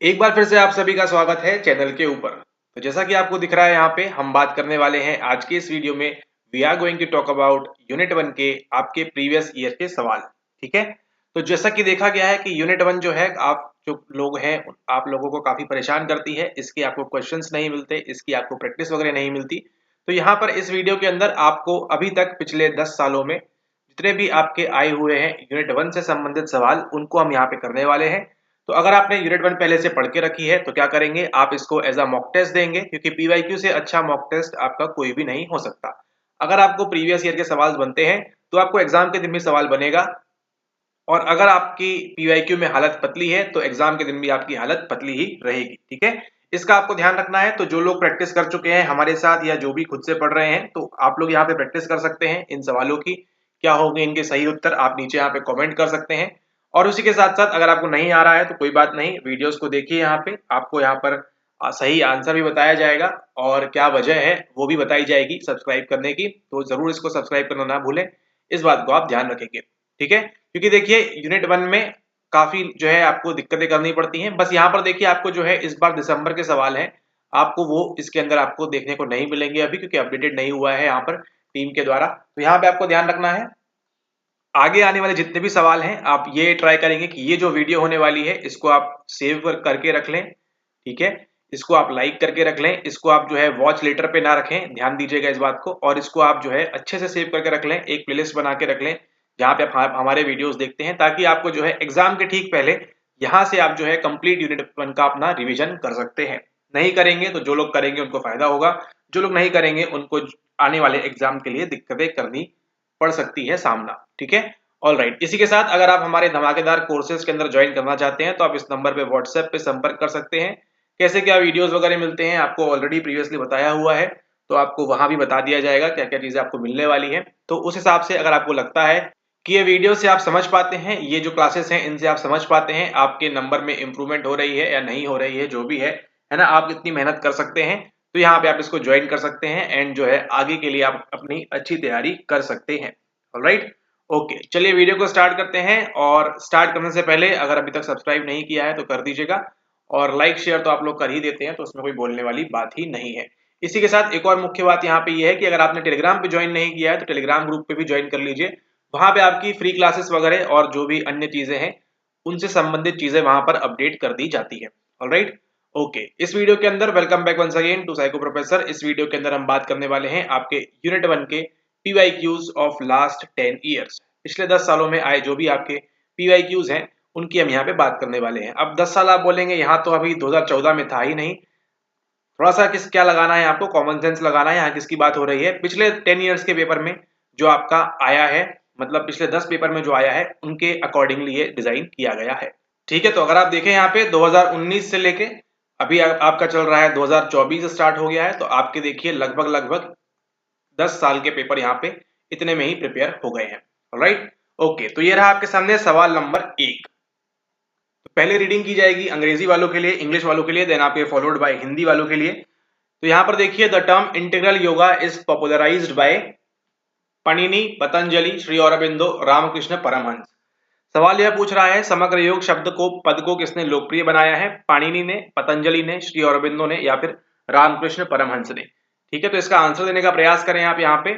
एक बार फिर से आप सभी का स्वागत है चैनल के ऊपर। तो जैसा कि आपको दिख रहा है यहाँ पे हम बात करने वाले हैं आज के इस वीडियो में। We are going to talk about unit 1 के आपके प्रीवियस ईयर के सवाल। ठीक है, तो जैसा कि देखा गया है कि यूनिट 1 जो है आप जो लोग हैं आप लोगों को काफी परेशान करती है। इसके आपको क्वेश्चंस नहीं मिलते, इसकी आपको प्रैक्टिस वगैरह नहीं मिलती। तो यहाँ पर इस वीडियो के अंदर आपको अभी तक पिछले 10 सालों में जितने भी आपके आए हुए हैं यूनिट 1 से संबंधित सवाल उनको हम यहाँ पे करने वाले हैं। तो अगर आपने यूनिट 1 पहले से पढ़ के रखी है तो क्या करेंगे, आप इसको एज अ मॉक टेस्ट देंगे, क्योंकि पीवाईक्यू से अच्छा मॉक टेस्ट आपका कोई भी नहीं हो सकता। अगर आपको प्रीवियस ईयर के सवाल बनते हैं तो आपको एग्जाम के दिन भी सवाल बनेगा, और अगर आपकी पीवाईक्यू में हालत पतली है तो एग्जाम के दिन भी आपकी हालत पतली ही रहेगी। ठीक है, इसका आपको ध्यान रखना है। तो जो लोग प्रैक्टिस कर चुके हैं हमारे साथ या जो भी खुद से पढ़ रहे हैं, तो आप लोग यहाँ पे प्रैक्टिस कर सकते हैं इन सवालों की। क्या होंगे इनके सही उत्तर, आप नीचे यहाँ पे कमेंट कर सकते हैं। और उसी के साथ साथ अगर आपको नहीं आ रहा है तो कोई बात नहीं, वीडियोस को देखिए, यहाँ पे आपको यहाँ पर सही आंसर भी बताया जाएगा और क्या वजह है वो भी बताई जाएगी सब्सक्राइब करने की। तो जरूर इसको सब्सक्राइब करना ना भूलें, इस बात को आप ध्यान रखेंगे। ठीक है, क्योंकि देखिए यूनिट 1 में काफी जो है आपको दिक्कतें करनी पड़ती हैं। बस यहाँ पर देखिए आपको जो है इस बार दिसंबर के सवाल हैं, आपको वो इसके अंदर आपको देखने को नहीं मिलेंगे अभी, क्योंकि अपडेटेड नहीं हुआ है यहाँ पर टीम के द्वारा। तो यहाँ पे आपको ध्यान रखना है, आगे आने वाले जितने भी सवाल हैं आप ये ट्राई करेंगे कि ये जो वीडियो होने वाली है इसको आप सेव करके रख लें। ठीक है, इसको आप लाइक करके रख लें, इसको आप जो है वॉच लेटर पे ना रखें, ध्यान दीजिएगा इस बात को। और इसको आप जो है अच्छे से सेव करके रख लें, एक प्लेलिस्ट बना के रख लें जहाँ पे आप हमारे वीडियोस देखते हैं, ताकि आपको जो है एग्जाम के ठीक पहले यहाँ से आप जो है कंप्लीट यूनिट 1 का अपना रिविजन कर सकते हैं। नहीं करेंगे तो जो लोग करेंगे उनको फायदा होगा, जो लोग नहीं करेंगे उनको आने वाले एग्जाम के लिए दिक्कतें करनी पड़ सकती है सामना। ठीक है, ऑल राइट। इसी के साथ अगर आप हमारे धमाकेदार कोर्सेज के अंदर ज्वाइन करना चाहते हैं तो आप इस नंबर पे व्हाट्सएप पे संपर्क कर सकते हैं। कैसे क्या वीडियोस वगैरह मिलते हैं आपको ऑलरेडी प्रीवियसली बताया हुआ है, तो आपको वहां भी बता दिया जाएगा क्या क्या चीजें आपको मिलने वाली हैं। तो उस हिसाब से अगर आपको लगता है कि ये वीडियो से आप समझ पाते हैं, ये जो क्लासेस हैं इनसे आप समझ पाते हैं, आपके नंबर में इंप्रूवमेंट हो रही है या नहीं हो रही है, जो भी है ना, आप इतनी मेहनत कर सकते हैं, तो यहाँ पे आप इसको ज्वाइन कर सकते हैं एंड जो है आगे के लिए आप अपनी अच्छी तैयारी कर सकते हैं। ऑलराइट, ओके, चलिए वीडियो को स्टार्ट करते हैं। और स्टार्ट करने से पहले अगर अभी तक सब्सक्राइब नहीं किया है तो कर दीजिएगा, और लाइक शेयर तो आप लोग कर ही देते हैं, तो उसमें कोई बोलने वाली बात ही नहीं है। इसी के साथ एक और मुख्य बात यहाँ पे ये है कि अगर आपने टेलीग्राम पे ज्वाइन नहीं किया है तो टेलीग्राम ग्रुप पे भी ज्वाइन कर लीजिए। वहां पे आपकी फ्री क्लासेस वगैरह और जो भी अन्य चीजें हैं उनसे संबंधित चीजें वहां पर अपडेट कर दी जाती है। ऑलराइट, ओके, इस वीडियो के अंदर welcome back once again to Psycho Professor. इस वीडियो के अंदर हम बात करने वाले हैं आपके यूनिट 1 के पीवाईक्यूज ऑफ लास्ट 10 ईयर्स। पिछले 10 सालों में आए जो भी आपके पीवाईक्यूज हैं उनकी हम यहाँ पे बात करने वाले हैं। अब 10 साल आप बोलेंगे, यहाँ तो अभी 2014 में था ही नहीं, थोड़ा सा किस क्या लगाना है आपको, कॉमन सेंस लगाना है। यहाँ किसकी बात हो रही है, पिछले 10 ईयर्स के पेपर में जो आपका आया है, मतलब पिछले 10 पेपर में जो आया है उनके अकॉर्डिंगली ये डिजाइन किया गया है। ठीक है, तो अगर आप देखें यहाँ पे 2019 से लेके अभी आपका चल रहा है 2024 स्टार्ट हो गया है, तो आपके देखिए लगभग लगभग 10 साल के पेपर यहाँ पे इतने में ही प्रिपेयर हो गए हैं। राइट, ओके, तो ये रहा आपके सामने सवाल नंबर 1। तो पहले रीडिंग की जाएगी अंग्रेजी वालों के लिए, इंग्लिश वालों के लिए, देन आपके फॉलोड बाय हिंदी वालों के लिए। तो यहाँ पर देखिए, the term integral yoga is popularised by Panini, Patanjali, Shri Aurobindo, Ramakrishna Paramahamsa. सवाल यह पूछ रहा है समग्र योग शब्द को पद को किसने लोकप्रिय बनाया है, पाणिनि ने, पतंजलि ने, श्री अरबिंदो ने या फिर रामकृष्ण परमहंस ने। ठीक है, तो इसका आंसर देने का प्रयास करें आप। यहाँ पे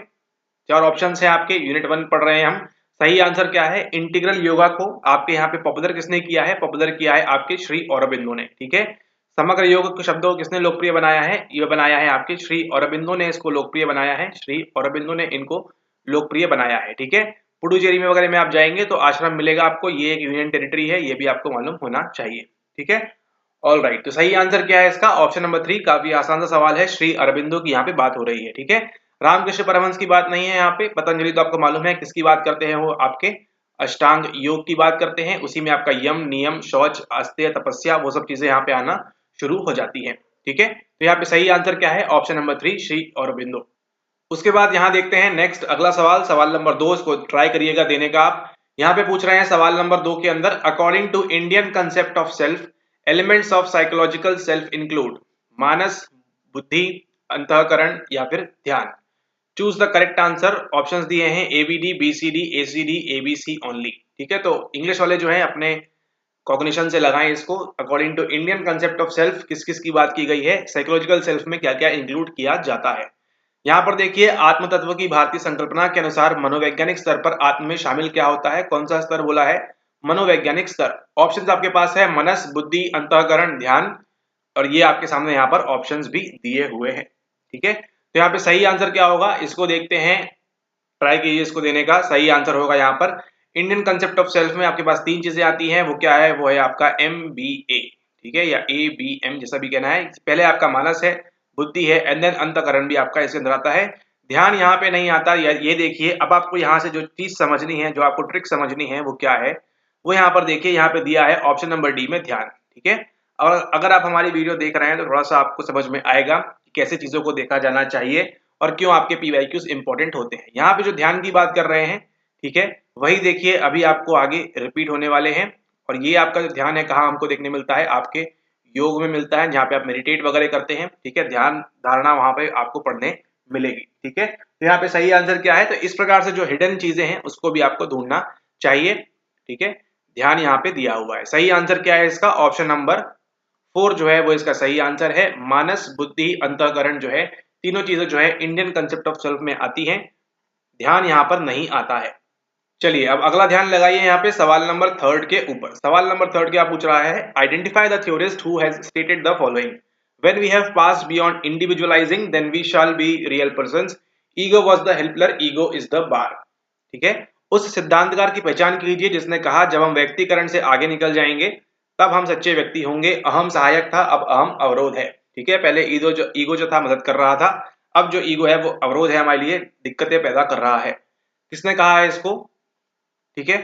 4 ऑप्शन है आपके, यूनिट 1 पढ़ रहे हैं हम। सही आंसर क्या है, इंटीग्रल योगा को आपके यहाँ पे पॉपुलर किसने किया है, पॉपुलर किया है आपके श्री अरबिंदो ने। ठीक है, समग्र योग के शब्दों को किसने लोकप्रिय बनाया है, ये बनाया है आपके श्री अरबिंदो ने, इसको लोकप्रिय बनाया है, श्री अरबिंदो ने इनको लोकप्रिय बनाया है। ठीक है, पुडुचेरी में वगैरह में आप जाएंगे तो आश्रम मिलेगा आपको, ये एक यूनियन टेरिटरी है, ये भी आपको मालूम होना चाहिए। ठीक है, ऑल राइट, तो सही आंसर क्या है इसका, ऑप्शन नंबर 3। काफी आसान सा सवाल है, श्री अरबिंदो की यहाँ पे बात हो रही है। ठीक है, रामकृष्ण परमहंस की बात नहीं है यहाँ पे। पतंजलि तो आपको मालूम है किसकी बात करते हैं, वो आपके अष्टांग योग की बात करते हैं, उसी में आपका यम, नियम, शौच, अस्तेय, तपस्या, वो सब चीजें यहाँ पे आना शुरू हो जाती है। ठीक है, तो यहाँ पे सही आंसर क्या है, ऑप्शन नंबर 3, श्री अरबिंदो। उसके बाद यहाँ देखते हैं नेक्स्ट अगला सवाल, सवाल नंबर 2, इसको ट्राई करिएगा देने का आप। यहाँ पे पूछ रहे हैं सवाल नंबर 2 के अंदर, according to Indian concept of self, elements of psychological self include manas, buddhi, antahkarana या फिर ध्यान। Choose the correct answer. Options दिए हैं A B D, B C D, A C D, A B C only. ठीक है, तो इंग्लिश वाले जो है अपने कॉग्निशन से लगाएं इसको। According to Indian concept of self किस किस की बात की गई है, साइकोलॉजिकल सेल्फ में क्या क्या इंक्लूड किया जाता है। यहाँ पर देखिए आत्म तत्व की भारतीय संकल्पना के अनुसार मनोवैज्ञानिक स्तर पर आत्म में शामिल क्या होता है, कौन सा स्तर बोला है, मनोवैज्ञानिक स्तर। ऑप्शंस आपके पास है मनस, बुद्धि, अंतःकरण, ध्यान, और ये आपके सामने यहाँ पर ऑप्शंस भी दिए हुए हैं। ठीक है, तो यहाँ पे सही आंसर क्या होगा इसको देखते हैं, ट्राई कीजिए इसको देने का। सही आंसर होगा यहाँ पर इंडियन कंसेप्ट ऑफ सेल्फ में आपके पास 3 चीजें आती हैं, वो क्या है, वो है आपका MBA, ठीक है, या ABM जैसा भी कहना है। पहले आपका मानस है, बुद्धि है, एंड देन अंतःकरण भी आपका इसके अंदर आता है। ध्यान यहाँ पे नहीं आता। ये देखिए अब आपको यहाँ से जो चीज समझनी है, जो आपको ट्रिक समझनी है वो क्या है, वो यहाँ पर देखिए, यहाँ पे दिया है ऑप्शन नंबर डी में ध्यान। ठीक है, और अगर आप हमारी वीडियो देख रहे हैं तो थोड़ा सा आपको समझ में आएगा कि कैसे चीजों को देखा जाना चाहिए और क्यों आपके PYQs इंपॉर्टेंट होते हैं। यहाँ पे जो ध्यान की बात कर रहे हैं, ठीक है, वही देखिए अभी आपको आगे रिपीट होने वाले हैं। और ये आपका जो ध्यान है कहाँ हमको देखने मिलता है, आपके योग में मिलता है, जहाँ पे आप मेडिटेट वगैरह करते हैं। ठीक है, ध्यान धारणा वहां पे आपको पढ़ने मिलेगी। ठीक है, तो यहाँ पे सही आंसर क्या है, तो इस प्रकार से जो हिडन चीजें हैं उसको भी आपको ढूंढना चाहिए। ठीक है, ध्यान यहाँ पे दिया हुआ है। सही आंसर क्या है इसका, ऑप्शन नंबर 4 जो है वो इसका सही आंसर है। मानस, बुद्धि, अंतःकरण जो है, तीनों चीजें जो है इंडियन कंसेप्ट ऑफ सेल्फ में आती हैं, ध्यान यहाँ पर नहीं आता है। चलिए अब अगला ध्यान लगाइए यहाँ पे सवाल नंबर 3 के ऊपर। सवाल नंबर 3 क्या पूछ रहा है, identify the theorist who has stated the following, when we have passed beyond individualizing then we shall be real persons, ego was the helper, ego is the bar. ठीक है, उस सिद्धांतकार की पहचान कीजिए जिसने कहा जब हम व्यक्तिकरण से आगे निकल जाएंगे तब हम सच्चे व्यक्ति होंगे। अहम सहायक था, अब अहम अवरोध है। ठीक है, पहले ईगो जो था मदद कर रहा था, अब जो ईगो है वो अवरोध है, हमारे लिए दिक्कतें पैदा कर रहा है। किसने कहा है इसको, ठीक है,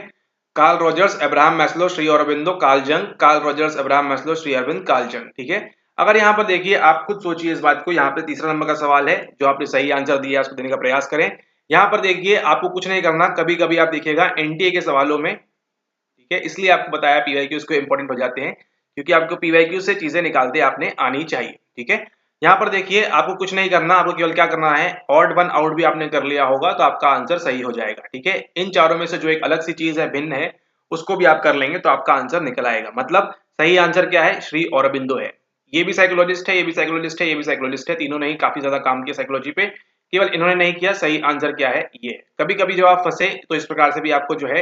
Carl Rogers, Abraham Maslow, Shri Aurobindo, Carl Jung. Carl Rogers, Abraham Maslow, Shri Arvind, Carl Jung. ठीक है, अगर यहाँ पर देखिए आप खुद सोचिए इस बात को, यहाँ पे तीसरा नंबर का सवाल है, जो आपने सही आंसर दिया उसको देने का प्रयास करें। यहाँ पर देखिए आपको कुछ नहीं करना, कभी कभी आप देखिएगा NTA के सवालों में, ठीक है, इसलिए आपको बताया PYQ को इंपॉर्टेंट हो जाते हैं, क्योंकि आपको PYQ से चीजें निकालते आपने आनी चाहिए। ठीक है, यहाँ पर देखिए आपको कुछ नहीं करना, आपको केवल क्या करना है, ऑड वन आउट भी आपने कर लिया होगा तो आपका आंसर सही हो जाएगा। ठीक है, इन चारों में से जो एक अलग सी चीज है, भिन्न है, उसको भी आप कर लेंगे तो आपका आंसर निकल आएगा। मतलब सही आंसर क्या है, श्री औरबिंदो है। ये भी साइकोलॉजिस्ट है, ये भी साइकोलॉजिस्ट है, ये भी साइकोलॉजिस्ट है, तीनों ने ही काफी ज्यादा काम किया साइकोलॉजी पे, केवल इन्होंने नहीं किया। सही आंसर क्या है, ये। कभी कभी जब आप फंसे तो इस प्रकार से भी आपको जो है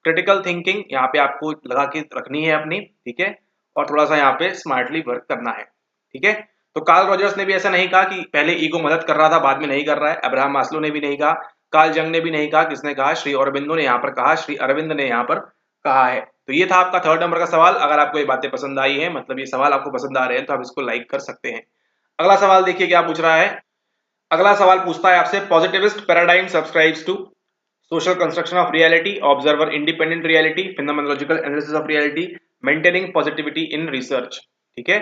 क्रिटिकल थिंकिंग यहाँ पे आपको लगा के रखनी है अपनी। ठीक है, और थोड़ा सा यहाँ पे स्मार्टली वर्क करना है। ठीक है, तो कार्ल रॉजर्स ने भी ऐसा नहीं कहा कि पहले ईगो मदद कर रहा था बाद में नहीं कर रहा है। अब्राहम मास्लो ने भी नहीं कहा, कार्ल जंग ने भी नहीं कहा, किसने कहा, श्री अरबिंदो ने यहाँ पर कहा, श्री अरविंद ने यहाँ पर कहा है। तो ये था आपका 3rd नंबर का सवाल। अगर आपको ये बातें पसंद आई है, मतलब ये सवाल आपको पसंद आ रहे हैं, तो आप इसको लाइक कर सकते हैं। अगला सवाल देखिए क्या पूछ रहा है। अगला सवाल पूछता है आपसे, positivist paradigm subscribes to social construction of reality, observer independent reality, phenomenological analysis of reality, maintaining positivity in research। ठीक है,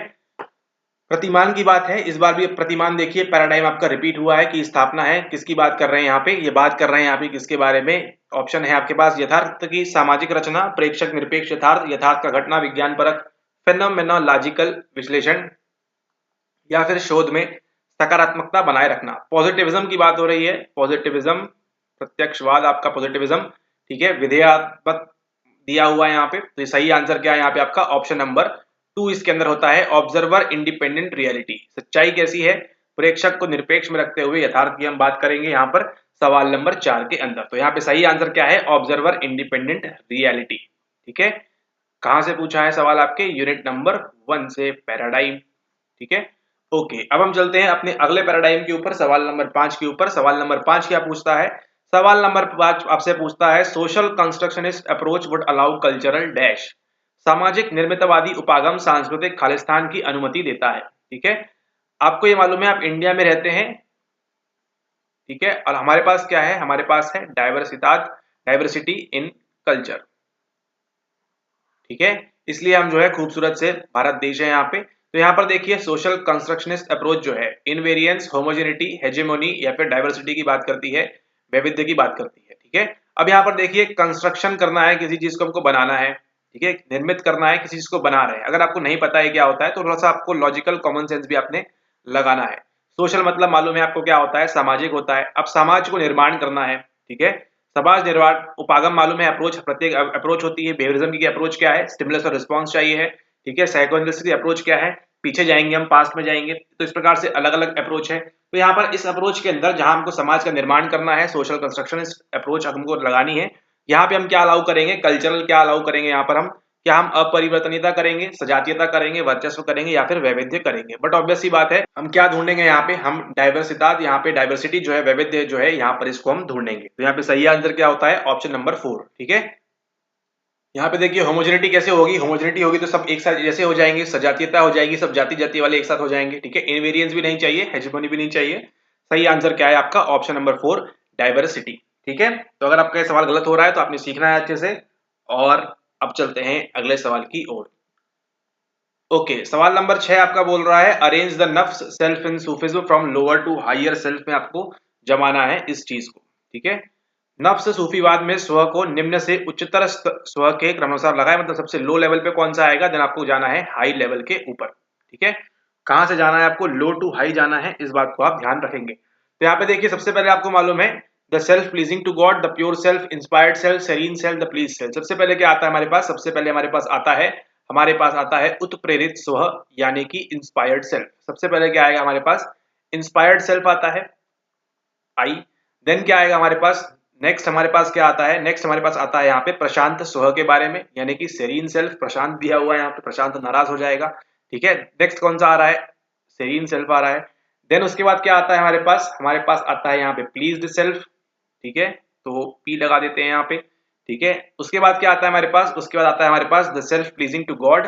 प्रतिमान की बात है इस बार भी। प्रतिमान देखिए पैराडाइम आपका रिपीट हुआ है कि स्थापना है, किसकी बात कर रहे हैं यहाँ पे, ये बात कर रहे हैं यहाँ पे किसके बारे में। ऑप्शन है आपके पास, यथार्थ की सामाजिक रचना, प्रेक्षक निरपेक्ष यथार्थ, यथार्थ का घटना विज्ञान परक, फेनोमेनोलॉजिकल विश्लेषण, या फिर शोध में सकारात्मकता बनाए रखना। पॉजिटिविज्म की बात हो रही है, पॉजिटिविज्म, प्रत्यक्षवाद आपका पॉजिटिविज्म। ठीक है, विधेयात्मक दिया हुआ है यहाँ पे, तो सही आंसर क्या है यहाँ पे आपका, ऑप्शन नंबर 2 इसके अंदर होता है, ऑब्जर्वर इंडिपेंडेंट रियलिटी। सच्चाई कैसी है, प्रेक्षक को निरपेक्ष में रखते हुए यथार्थ की हम बात करेंगे यहाँ पर सवाल नंबर 4 के अंदर। तो यहाँ पे सही आंसर क्या है, ऑब्जर्वर इंडिपेंडेंट रियलिटी। ठीक है, कहां से पूछा है सवाल, आपके यूनिट नंबर 1 से, पैराडाइम। ठीक है, ओके, अब हम चलते हैं अपने अगले पैराडाइम के ऊपर, सवाल नंबर 5 के ऊपर। सवाल नंबर 5 क्या पूछता है, सवाल नंबर 5 आपसे पूछता है, social constructionist approach would allow cultural dash, सामाजिक निर्मितवादी उपागम सांस्कृतिक खालिस्तान की अनुमति देता है। ठीक है, आपको ये मालूम है आप इंडिया में रहते हैं, ठीक है, और हमारे पास क्या है, हमारे पास है डाइवर्सिटी इन कल्चर। ठीक है, इसलिए हम जो है खूबसूरत से भारत देश है यहाँ पे। तो यहाँ पर देखिए सोशल कंस्ट्रक्शनिस्ट अप्रोच जो है इनवेरिएंस, होमोजेनिटी, हेजेमोनी या फिर डाइवर्सिटी की बात करती है, वैविध्य की बात करती है। ठीक है, अब यहाँ पर देखिए कंस्ट्रक्शन करना है, किसी चीज को हमको बनाना है, ठीक है, निर्मित करना है, किसी चीज को बना रहे हैं। अगर आपको नहीं पता है क्या होता है तो थोड़ा सा आपको लॉजिकल कॉमन सेंस भी आपने लगाना है। सोशल मतलब मालूम है आपको क्या होता है, सामाजिक होता है। अब समाज को निर्माण करना है, ठीक है, सबाज निर्वाण उपागम मालूम है, अप्रोच प्रत्येक अप्रोच होती है। बिहेवियरिज्म की अप्रोच क्या है, स्टिमुलस और रिस्पॉन्स चाहिए है, ठीक है। साइकोएनालिसिस की अप्रोच क्या है, पीछे जाएंगे हम, पास्ट में जाएंगे। तो इस प्रकार से अलग अलग अप्रोच है। तो यहाँ पर इस अप्रोच के अंदर जहां हमको समाज का निर्माण करना है, सोशल कंस्ट्रक्शन अप्रोच हमको लगानी है। यहाँ पे हम क्या अलाउ करेंगे, कल्चरल क्या अलाउ करेंगे, यहाँ पर हम क्या हम अपरिवर्तनीयता करेंगे, सजातीयता करेंगे, वर्चस्व करेंगे या फिर वैविध्य करेंगे। बट ऑब्वियस सी बात है, हम क्या ढूंढेंगे यहाँ पे, हम डाइवर्सिटी, यहाँ पे डाइवर्सिटी जो है, वैविध्य जो है, यहाँ पर इसको हम ढूंढेंगे। तो यहाँ पे सही आंसर क्या होता है, ऑप्शन नंबर 4, ठीक है। यहाँ पे देखिए होमोजेनिटी कैसे होगी, होमोजेनिटी होगी तो सब एक साथ जैसे हो जाएंगे, सजातीयता हो जाएगी, सब जाति जाति वाले एक साथ हो जाएंगे, ठीक है। इनवेरियंस भी नहीं चाहिए, हेजेमोनी भी नहीं चाहिए। सही आंसर क्या है आपका, ऑप्शन नंबर 4, डाइवर्सिटी, ठीक है। तो अगर आपका सवाल गलत हो रहा है तो आपने सीखना है अच्छे से। और अब चलते हैं अगले सवाल की ओर। ओके, सवाल नंबर 6 आपका बोल रहा है, arrange the nafs self in Sufism from lower to higher self में आपको जमाना है इस चीज को, ठीक है। नफ्स सूफीवाद में स्व को निम्न से उच्चतर स्व के क्रमानुसार लगाए, मतलब सबसे लो लेवल पे कौन सा आएगा, देन आपको जाना है हाई लेवल के ऊपर, ठीक है। कहां से जाना है आपको, लो टू हाई जाना है, इस बात को आप ध्यान रखेंगे। तो यहाँ पे देखिए सबसे पहले आपको मालूम है, the self pleasing to God, the pure self, inspired self, serene self, the please self. सबसे पहले क्या आता है हमारे पास, सबसे पहले हमारे पास आता है उत्प्रेरित स्व, यानी कि इंस्पायर्ड सेल्फ। सबसे पहले क्या आएगा हमारे पास, इंस्पायर्ड सेल्फ आता है, आई। देन क्या आएगा हमारे पास, नेक्स्ट हमारे पास क्या आता है, नेक्स्ट हमारे पास आता है यहाँ पे प्रशांत स्व के बारे में, यानी कि सेरीन सेल्फ। प्रशांत दिया हुआ है यहाँ पे, प्रशांत नाराज हो जाएगा, ठीक है। नेक्स्ट कौन सा आ रहा है, सेरीन सेल्फ आ रहा है। देन उसके बाद क्या आता है हमारे पास आता है यहाँ पे प्लीज्ड सेल्फ, ठीक है। तो पी लगा देते हैं यहाँ पे, ठीक है। उसके बाद क्या आता है हमारे पास, उसके बाद आता है हमारे पास the self pleasing to God.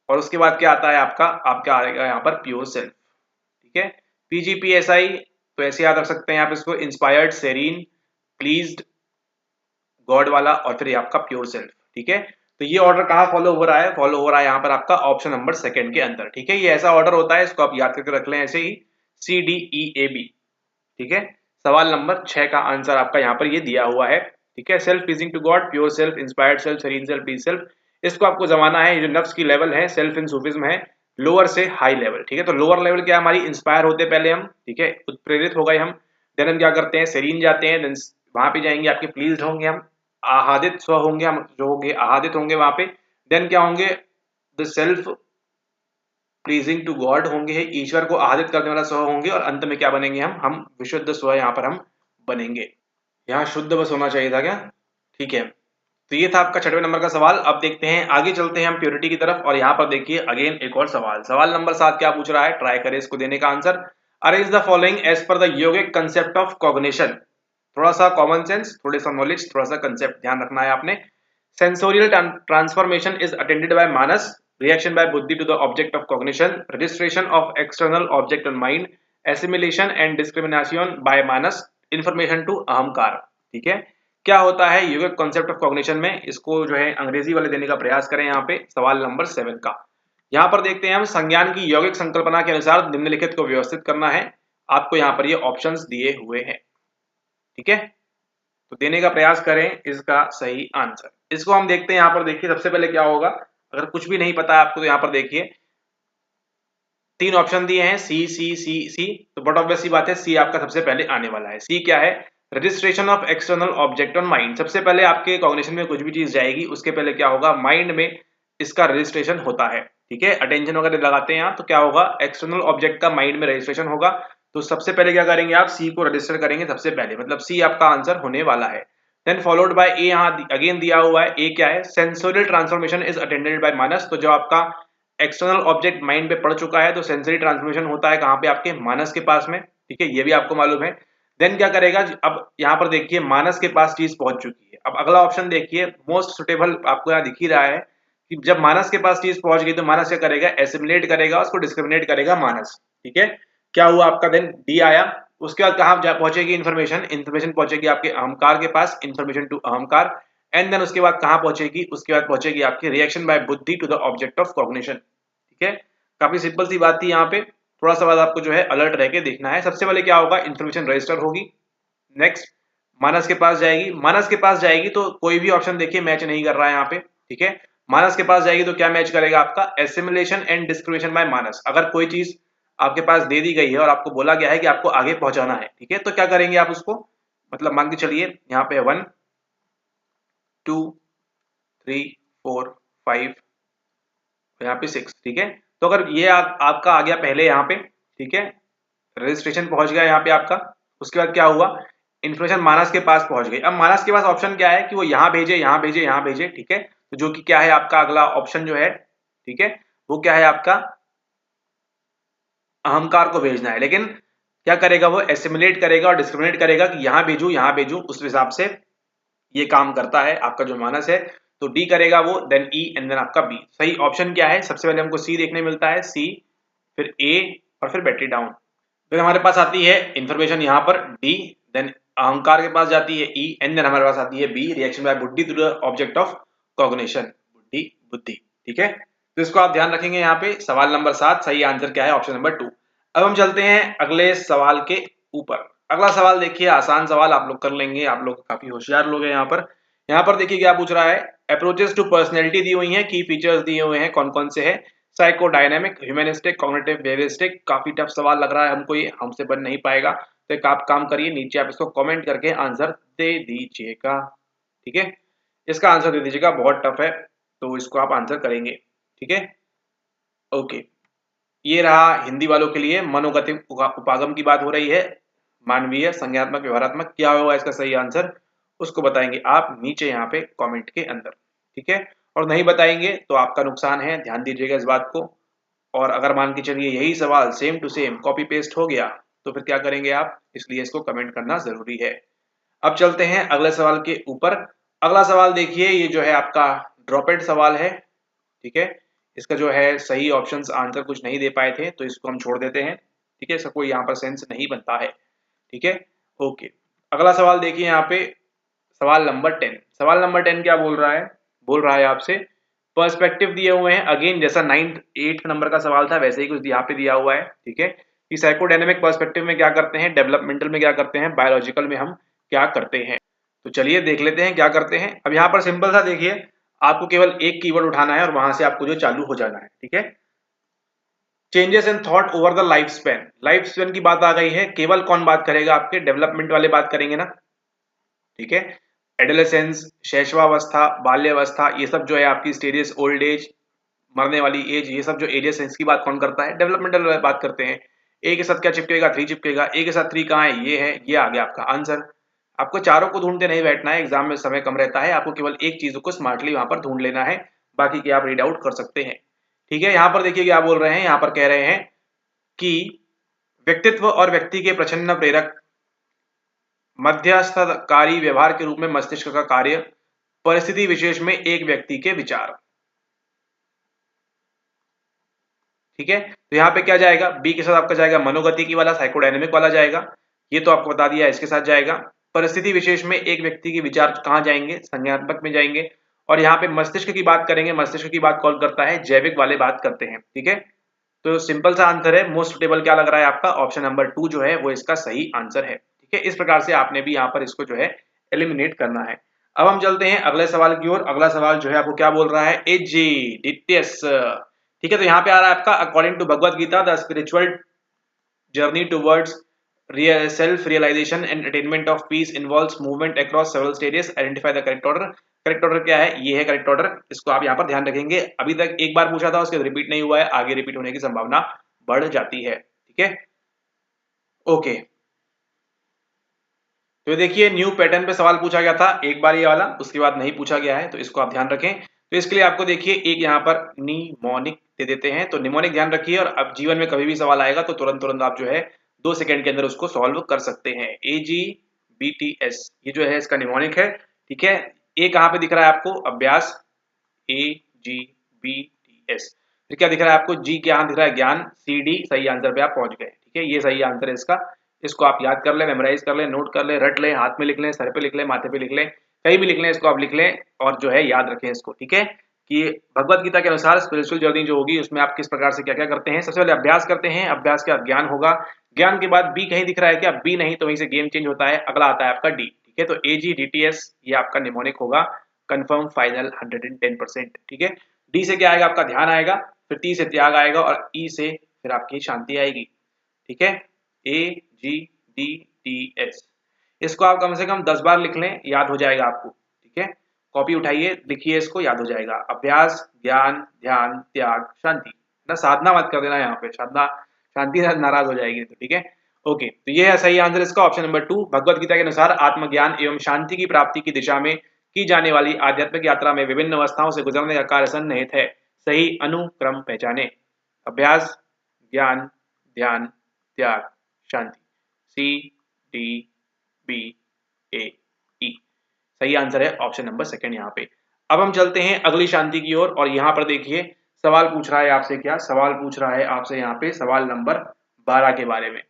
और उसके बाद क्या आता है आपका आएगा यहाँ पर प्योर सेल्फ, ठीक है। पीजीपीएसआई, तो ऐसे याद रख सकते हैं आप इसको, इंस्पायर्ड, सेरीन, प्लीज्ड, गॉड वाला, और फिर आपका प्योर सेल्फ, ठीक है। तो ये ऑर्डर कहाँ फॉलो हो रहा है, फॉलो हो रहा है यहाँ पर आपका ऑप्शन नंबर 2 के अंदर, ठीक है। ये ऐसा ऑर्डर होता है, इसको आप याद करके रख लें ऐसे ही, CDEAB, ठीक है। सवाल नंबर 6 का आंसर आपका यहाँ पर ये दिया हुआ है, ठीक है। Self pleasing to God, pure self, inspired self, serene self, please self, इसको आपको जमाना है। ये जो नफ्स की लेवल है सेल्फ इन सूफिज्म है, लोअर से हाई लेवल, ठीक है। तो लोअर लेवल क्या हमारी, इंस्पायर होते पहले हम, ठीक है, उत्प्रेरित हो गए हम। देन हम क्या करते हैं, सेरीन जाते हैं, देन वहां पे जाएंगे आपके प्लीज होंगे हम, आहादित स्व होंगे हम, जो होंगे आहादित होंगे वहां पे। देन क्या होंगे, the self pleasing to God होंगे, ईश्वर को आहादित करने वाला स्व होंगे। और अंत में क्या बनेंगे हम विशुद्ध स्व यहाँ पर हम बनेंगे। यहाँ शुद्ध बस होना चाहिए था क्या, ठीक है। तो ये था आपका 6वें नंबर का सवाल। अब देखते हैं आगे, चलते हैं हम प्योरिटी की तरफ। और यहाँ पर देखिए अगेन एक और सवाल, सवाल नंबर 7 क्या पूछ रहा है, ट्राई करें इसको देने का answer. Arrange the following as per the yogic concept of cognition. थोड़ा सा कॉमन सेंस, थोड़ा सा नॉलेज, थोड़ा सा कंसेप्ट ध्यान रखना है आपने। Sensorial transformation is attended by manas, reaction by बुद्धि to the object of cognition, registration of external object on mind, assimilation and discrimination by manas, information to ahankara, ठीक है। क्या होता है योगिक कॉन्सेप्ट ऑफ कॉग्निशन में, इसको जो है अंग्रेजी वाले देने का प्रयास करें यहाँ पे, सवाल नंबर 7 का। यहाँ पर देखते हैं हम, संज्ञान की यौगिक संकल्पना के अनुसार निम्नलिखित को व्यवस्थित करना है। आपको यहाँ पर ये ऑप्शंस दिए हुए हैं, ठीक है। तो देने का प्रयास करें इसका सही आंसर। इसको हम देखते हैं, यहाँ पर देखिए सबसे पहले क्या होगा, अगर कुछ भी नहीं पता है आपको तो यहाँ पर देखिए 3 ऑप्शन दिए हैं, सी सी सी सी। तो बट ऑब्वियस सी बात है, सी आपका सबसे पहले आने वाला है। सी क्या है, registration of external object on mind. सबसे पहले आपके कॉग्निशन में कुछ भी चीज जाएगी उसके पहले क्या होगा, माइंड में इसका रजिस्ट्रेशन होता है, ठीक है। अटेंशन वगैरह लगाते हैं तो क्या होगा, एक्सटर्नल ऑब्जेक्ट का माइंड में रजिस्ट्रेशन होगा। तो सबसे पहले क्या करेंगे आप, सी को रजिस्टर करेंगे सबसे पहले, मतलब सी आपका आंसर होने वाला है। देन फॉलोड बाय ए, यहाँ अगेन दिया हुआ है ए क्या है, sensorial transformation is attended by manas. तो जो आपका एक्सटर्नल ऑब्जेक्ट माइंड पे पड़ चुका है तो सेंसरी ट्रांसफॉर्मेशन होता है कहाँ पे, आपके मानस के पास में, ठीक है, ये भी आपको मालूम है। देन क्या करेगा, अब यहाँ पर देखिए मानस के पास चीज पहुंच चुकी है। अब अगला ऑप्शन देखिए, मोस्ट सुटेबल आपको यहाँ दिख ही रहा है कि जब मानस के पास चीज पहुंच गई तो मानस क्या करेगा, एसिमिलेट करेगा, उसको डिस्क्रिमिनेट करेगा मानस, ठीक है। क्या हुआ आपका, देन डी आया। उसके बाद कहाँ पहुंचेगी इन्फॉर्मेशन, इन्फॉर्मेशन पहुंचेगी आपके अहंकार के पास, इन्फॉर्मेशन टू अहंकार। एंड देन उसके बाद कहाँ पहुंचेगी, उसके बाद पहुंचेगी आपकी रिएक्शन बाय बुद्धि to the object of cognition, ठीक है। काफी सिंपल सी बात थी यहाँ पे, थोड़ा सा बात आपको जो है अलर्ट रह के देखना है। सबसे पहले क्या होगा, इन्फॉर्मेशन रजिस्टर होगी, नेक्स्ट मानस के पास जाएगी। मानस के पास जाएगी तो कोई भी ऑप्शन देखिए मैच नहीं कर रहा है यहाँ पे, ठीक है। मानस के पास जाएगी तो क्या मैच करेगा आपका, एसिमिलेशन एंड डिस्क्रिमिनेशन बाय मानस। अगर कोई चीज आपके पास दे दी गई है और आपको बोला गया है कि आपको आगे पहुंचाना है, ठीक है, तो क्या करेंगे आप उसको मतलब मान के चलिए यहाँ पे 1 2 3 4 5 यहाँ पे 6, ठीक है। तो अगर ये आपका आ गया पहले यहाँ पे, ठीक है, रजिस्ट्रेशन पहुंच गया यहाँ पे आपका, उसके बाद क्या हुआ, इन्फॉर्मेशन मानस के पास पहुंच गई। अब मानस के पास ऑप्शन क्या है कि वो यहाँ भेजे, यहाँ भेजे, यहाँ भेजे, ठीक है। तो जो कि क्या है आपका अगला ऑप्शन जो है, ठीक है, वो क्या है आपका, अहंकार को भेजना है। लेकिन क्या करेगा वो, एसिमुलेट करेगा और डिस्क्रिमिनेट करेगा कि यहाँ भेजू, यहाँ भेजू, उस हिसाब से ये काम करता है आपका जो मानस है। तो डी करेगा वो, देन ई एंड देन आपका बी। सही ऑप्शन क्या है, सबसे पहले हमको सी देखने मिलता है, सी, फिर ए और फिर बैटरी डाउन। फिर हमारे पास आती है इंफॉर्मेशन यहाँ पर डी, देन अहंकार के पास जाती है ई एंड देन हमारे पास आती है बी, रिएक्शन बाय बुद्धि to the object of cognition, बुद्धि बुद्धि, ठीक है। तो इसको आप ध्यान रखेंगे यहाँ पे। सवाल नंबर 7 सही आंसर क्या है, ऑप्शन नंबर 2। अब हम चलते हैं अगले सवाल के ऊपर। अगला सवाल देखिए, आसान सवाल आप लोग कर लेंगे, आप लोग काफी होशियार लोग हैं यहाँ पर। यहाँ पर देखिए क्या पूछ रहा है, अप्रोचेस टू पर्सनैलिटी दी हुई है, की फीचर्स दिए हुए हैं, कौन कौन से हैं, साइकोडायनेमिक, ह्यूमनिस्टिक, कॉग्निटिव बिहेवियरिस्टिक। काफी टफ सवाल लग रहा है हमको, ये हमसे बन नहीं पाएगा। तो एक आप काम करिए, नीचे आप इसको कमेंट करके आंसर दे दीजिएगा, ठीक है। इसका आंसर दे दीजिएगा, बहुत टफ है तो इसको आप आंसर करेंगे, ठीक है। ओके, ये रहा हिंदी वालों के लिए। मनोगतिक उपागम की बात हो रही है, मानवीय, संज्ञात्मक, व्यवहारात्मक, क्या होगा इसका सही आंसर, उसको बताएंगे आप नीचे यहाँ पे कमेंट के अंदर, ठीक है। और नहीं बताएंगे तो आपका नुकसान है, ध्यान दीजिएगा इस बात को। और अगर मान के चलिए यही सवाल same to same copy paste हो गया तो फिर क्या करेंगे आप, इसलिए इसको कमेंट करना जरूरी है। अब चलते हैं अगले सवाल के ऊपर। अगला सवाल देखिए, ये जो है आपका ड्रॉपेड सवाल है, ठीक है। इसका जो है सही ऑप्शंस आंसर कुछ नहीं दे पाए थे तो इसको हम छोड़ देते हैं, ठीक है। इसका कोई यहाँ पर सेंस नहीं बनता है, ठीक है। ओके, अगला सवाल देखिए यहाँ पे, सवाल नंबर 10। सवाल नंबर 10 क्या बोल रहा है आपसे, पर्सपेक्टिव दिए हुए हैं। अगेन जैसा 9th 8th नंबर का सवाल था वैसे ही कुछ यहाँ पे दिया हुआ है, ठीक है, कि साइकोडायनेमिक पर्सपेक्टिव में क्या करते हैं, डेवलपमेंटल में क्या करते हैं, बायोलॉजिकल में हम क्या करते हैं। तो चलिए देख लेते हैं क्या करते हैं। अब यहाँ पर सिंपल सा देखिए, आपको केवल एक कीवर्ड उठाना है और वहां से आपको जो चालू हो जाना है, ठीक है। Changes in thought over the life span, life span की बात आ गई है, केवल कौन बात करेगा, आपके डेवलपमेंट वाले बात करेंगे ना, ठीक है। एडोलेसेंस, शैशवावस्था, बाल्यावस्था, ये सब जो है आपकी स्टेजेस, ओल्ड एज, मरने वाली एज, ये सब जो एजेस हैं इसकी बात कौन करता है, डेवलपमेंटल बात करते हैं। ए के साथ क्या चिपकेगा, 3 चिपकेगा, ए के साथ 3 कहाँ है, ये है, ये आ गया आपका आंसर। आपको चारों को ढूंढते नहीं बैठना है, एग्जाम में समय कम रहता है, आपको केवल एक चीज को स्मार्टली वहां पर ढूंढ लेना है, बाकी की आप रीड आउट कर सकते हैं, ठीक है। यहाँ पर देखिए क्या बोल रहे हैं, यहाँ पर कह रहे हैं कि व्यक्तित्व और व्यक्ति के प्रच्छन्न प्रेरक मध्यस्थकारी व्यवहार के रूप में मस्तिष्क का कार्य, परिस्थिति विशेष में एक व्यक्ति के विचार, ठीक है। तो यहाँ पे क्या जाएगा, बी के साथ आपका जाएगा मनोगतिकी वाला, साइकोडायनेमिक वाला जाएगा, ये तो आपको बता दिया, इसके साथ जाएगा। परिस्थिति विशेष में एक व्यक्ति के विचार कहाँ जाएंगे, संज्ञानात्मक में जाएंगे। और यहाँ पे मस्तिष्क की बात करेंगे, मस्तिष्क की बात कौन करता है, जैविक वाले बात करते हैं, ठीक है। तो सिंपल सा आंसर है, मोस्ट सुटेबल क्या लग रहा है आपका, ऑप्शन नंबर 2 जो है वो इसका सही आंसर है, ठीक है। इस प्रकार से आपने भी यहाँ पर इसको जो है एलिमिनेट करना है। अब हम चलते हैं अगले सवाल की ओर। अगला सवाल जो है आपको क्या बोल रहा है, एजिडिटियस, ठीक है। तो यहाँ पे आ रहा है आपका, according to Bhagavad Gita the spiritual journey towards self realization and attainment of peace involves movement across several stages, identify the correct order। Correct order क्या है, ये है करेक्ट ऑर्डर, इसको आप यहाँ पर ध्यान रखेंगे। अभी तक एक बार पूछा था, उसके रिपीट नहीं हुआ है, आगे रिपीट होने की संभावना बढ़ जाती है, ठीक है। ओके, तो देखिए न्यू पैटर्न पे सवाल पूछा गया था एक बार ये वाला, उसके बाद नहीं पूछा गया है, तो इसको आप ध्यान रखें। तो इसके लिए आपको देखिए एक यहाँ पर निमोनिक दे देते हैं, तो निमोनिक ध्यान रखिए, और अब जीवन में कभी भी सवाल आएगा तो तुरंत तुरंत आप जो है 2 सेकंड के अंदर उसको सॉल्व कर सकते हैं। AGBTS ये जो है इसका निमोनिक है, ठीक है। ए कहाँ पे दिख रहा है आपको, अभ्यास, AGBTS। फिर क्या दिख रहा है आपको, जी क्या दिख रहा है, ज्ञान, CD, सही आंसर पे आप पहुंच गए, ठीक है। ये सही आंसर है इसका, इसको आप याद कर ले, मेमोराइज कर ले, नोट कर ले, रट ले, हाथ में लिख ले, सर पे लिख ले, माथे पे लिख ले, कहीं भी लिख ले, इसको आप लिख लें और जो है याद रखें इसको, ठीक है। कि भगवत गीता के अनुसार स्पिरिचुअल जर्नी जो होगी उसमें आप किस प्रकार से क्या क्या करते हैं। सबसे पहले अभ्यास करते हैं, अभ्यास के बाद ज्ञान होगा, ज्ञान के बाद बी कहीं दिख रहा है क्या, बी नहीं, तो वहीं से गेम चेंज होता है, अगला आता है आपका डी, ठीक है। तो AGDTS ये आपका निमोनिक होगा, कंफर्म फाइनल 110%, ठीक है। डी से क्या आएगा, आपका ध्यान आएगा, फिर टी से त्याग आएगा, और ई से फिर आपकी शांति आएगी, ठीक है। AGDTS इसको आप कम से कम 10 बार लिख लें, याद हो जाएगा आपको। ठीक है, कॉपी उठाइए, लिखिए इसको, याद हो जाएगा। अभ्यास, ज्ञान, ध्यान, त्याग, शांति। ना साधना मत कर देना यहाँ पे, साधना शांति नाराज हो जाएगी तो। ठीक है, ओके, तो ये है सही आंसर इसका, ऑप्शन नंबर 2। भगवत गीता के अनुसार आत्मज्ञान एवं शांति की प्राप्ति की दिशा में की जाने वाली आध्यात्मिक यात्रा में विभिन्न अवस्थाओं से गुजरने का कार्य सन्निहित है। सही अनुक्रम पहचाने। अभ्यास, ज्ञान, ध्यान, त्याग, शांति। सी, डी, बी, ए, ई। सही आंसर है ऑप्शन नंबर सेकंड यहाँ पे। अब हम चलते हैं अगली शांति की ओर, और यहाँ पर देखिए सवाल पूछ रहा है आपसे, क्या सवाल पूछ रहा है आपसे यहाँ पे, सवाल नंबर 12 के बारे में।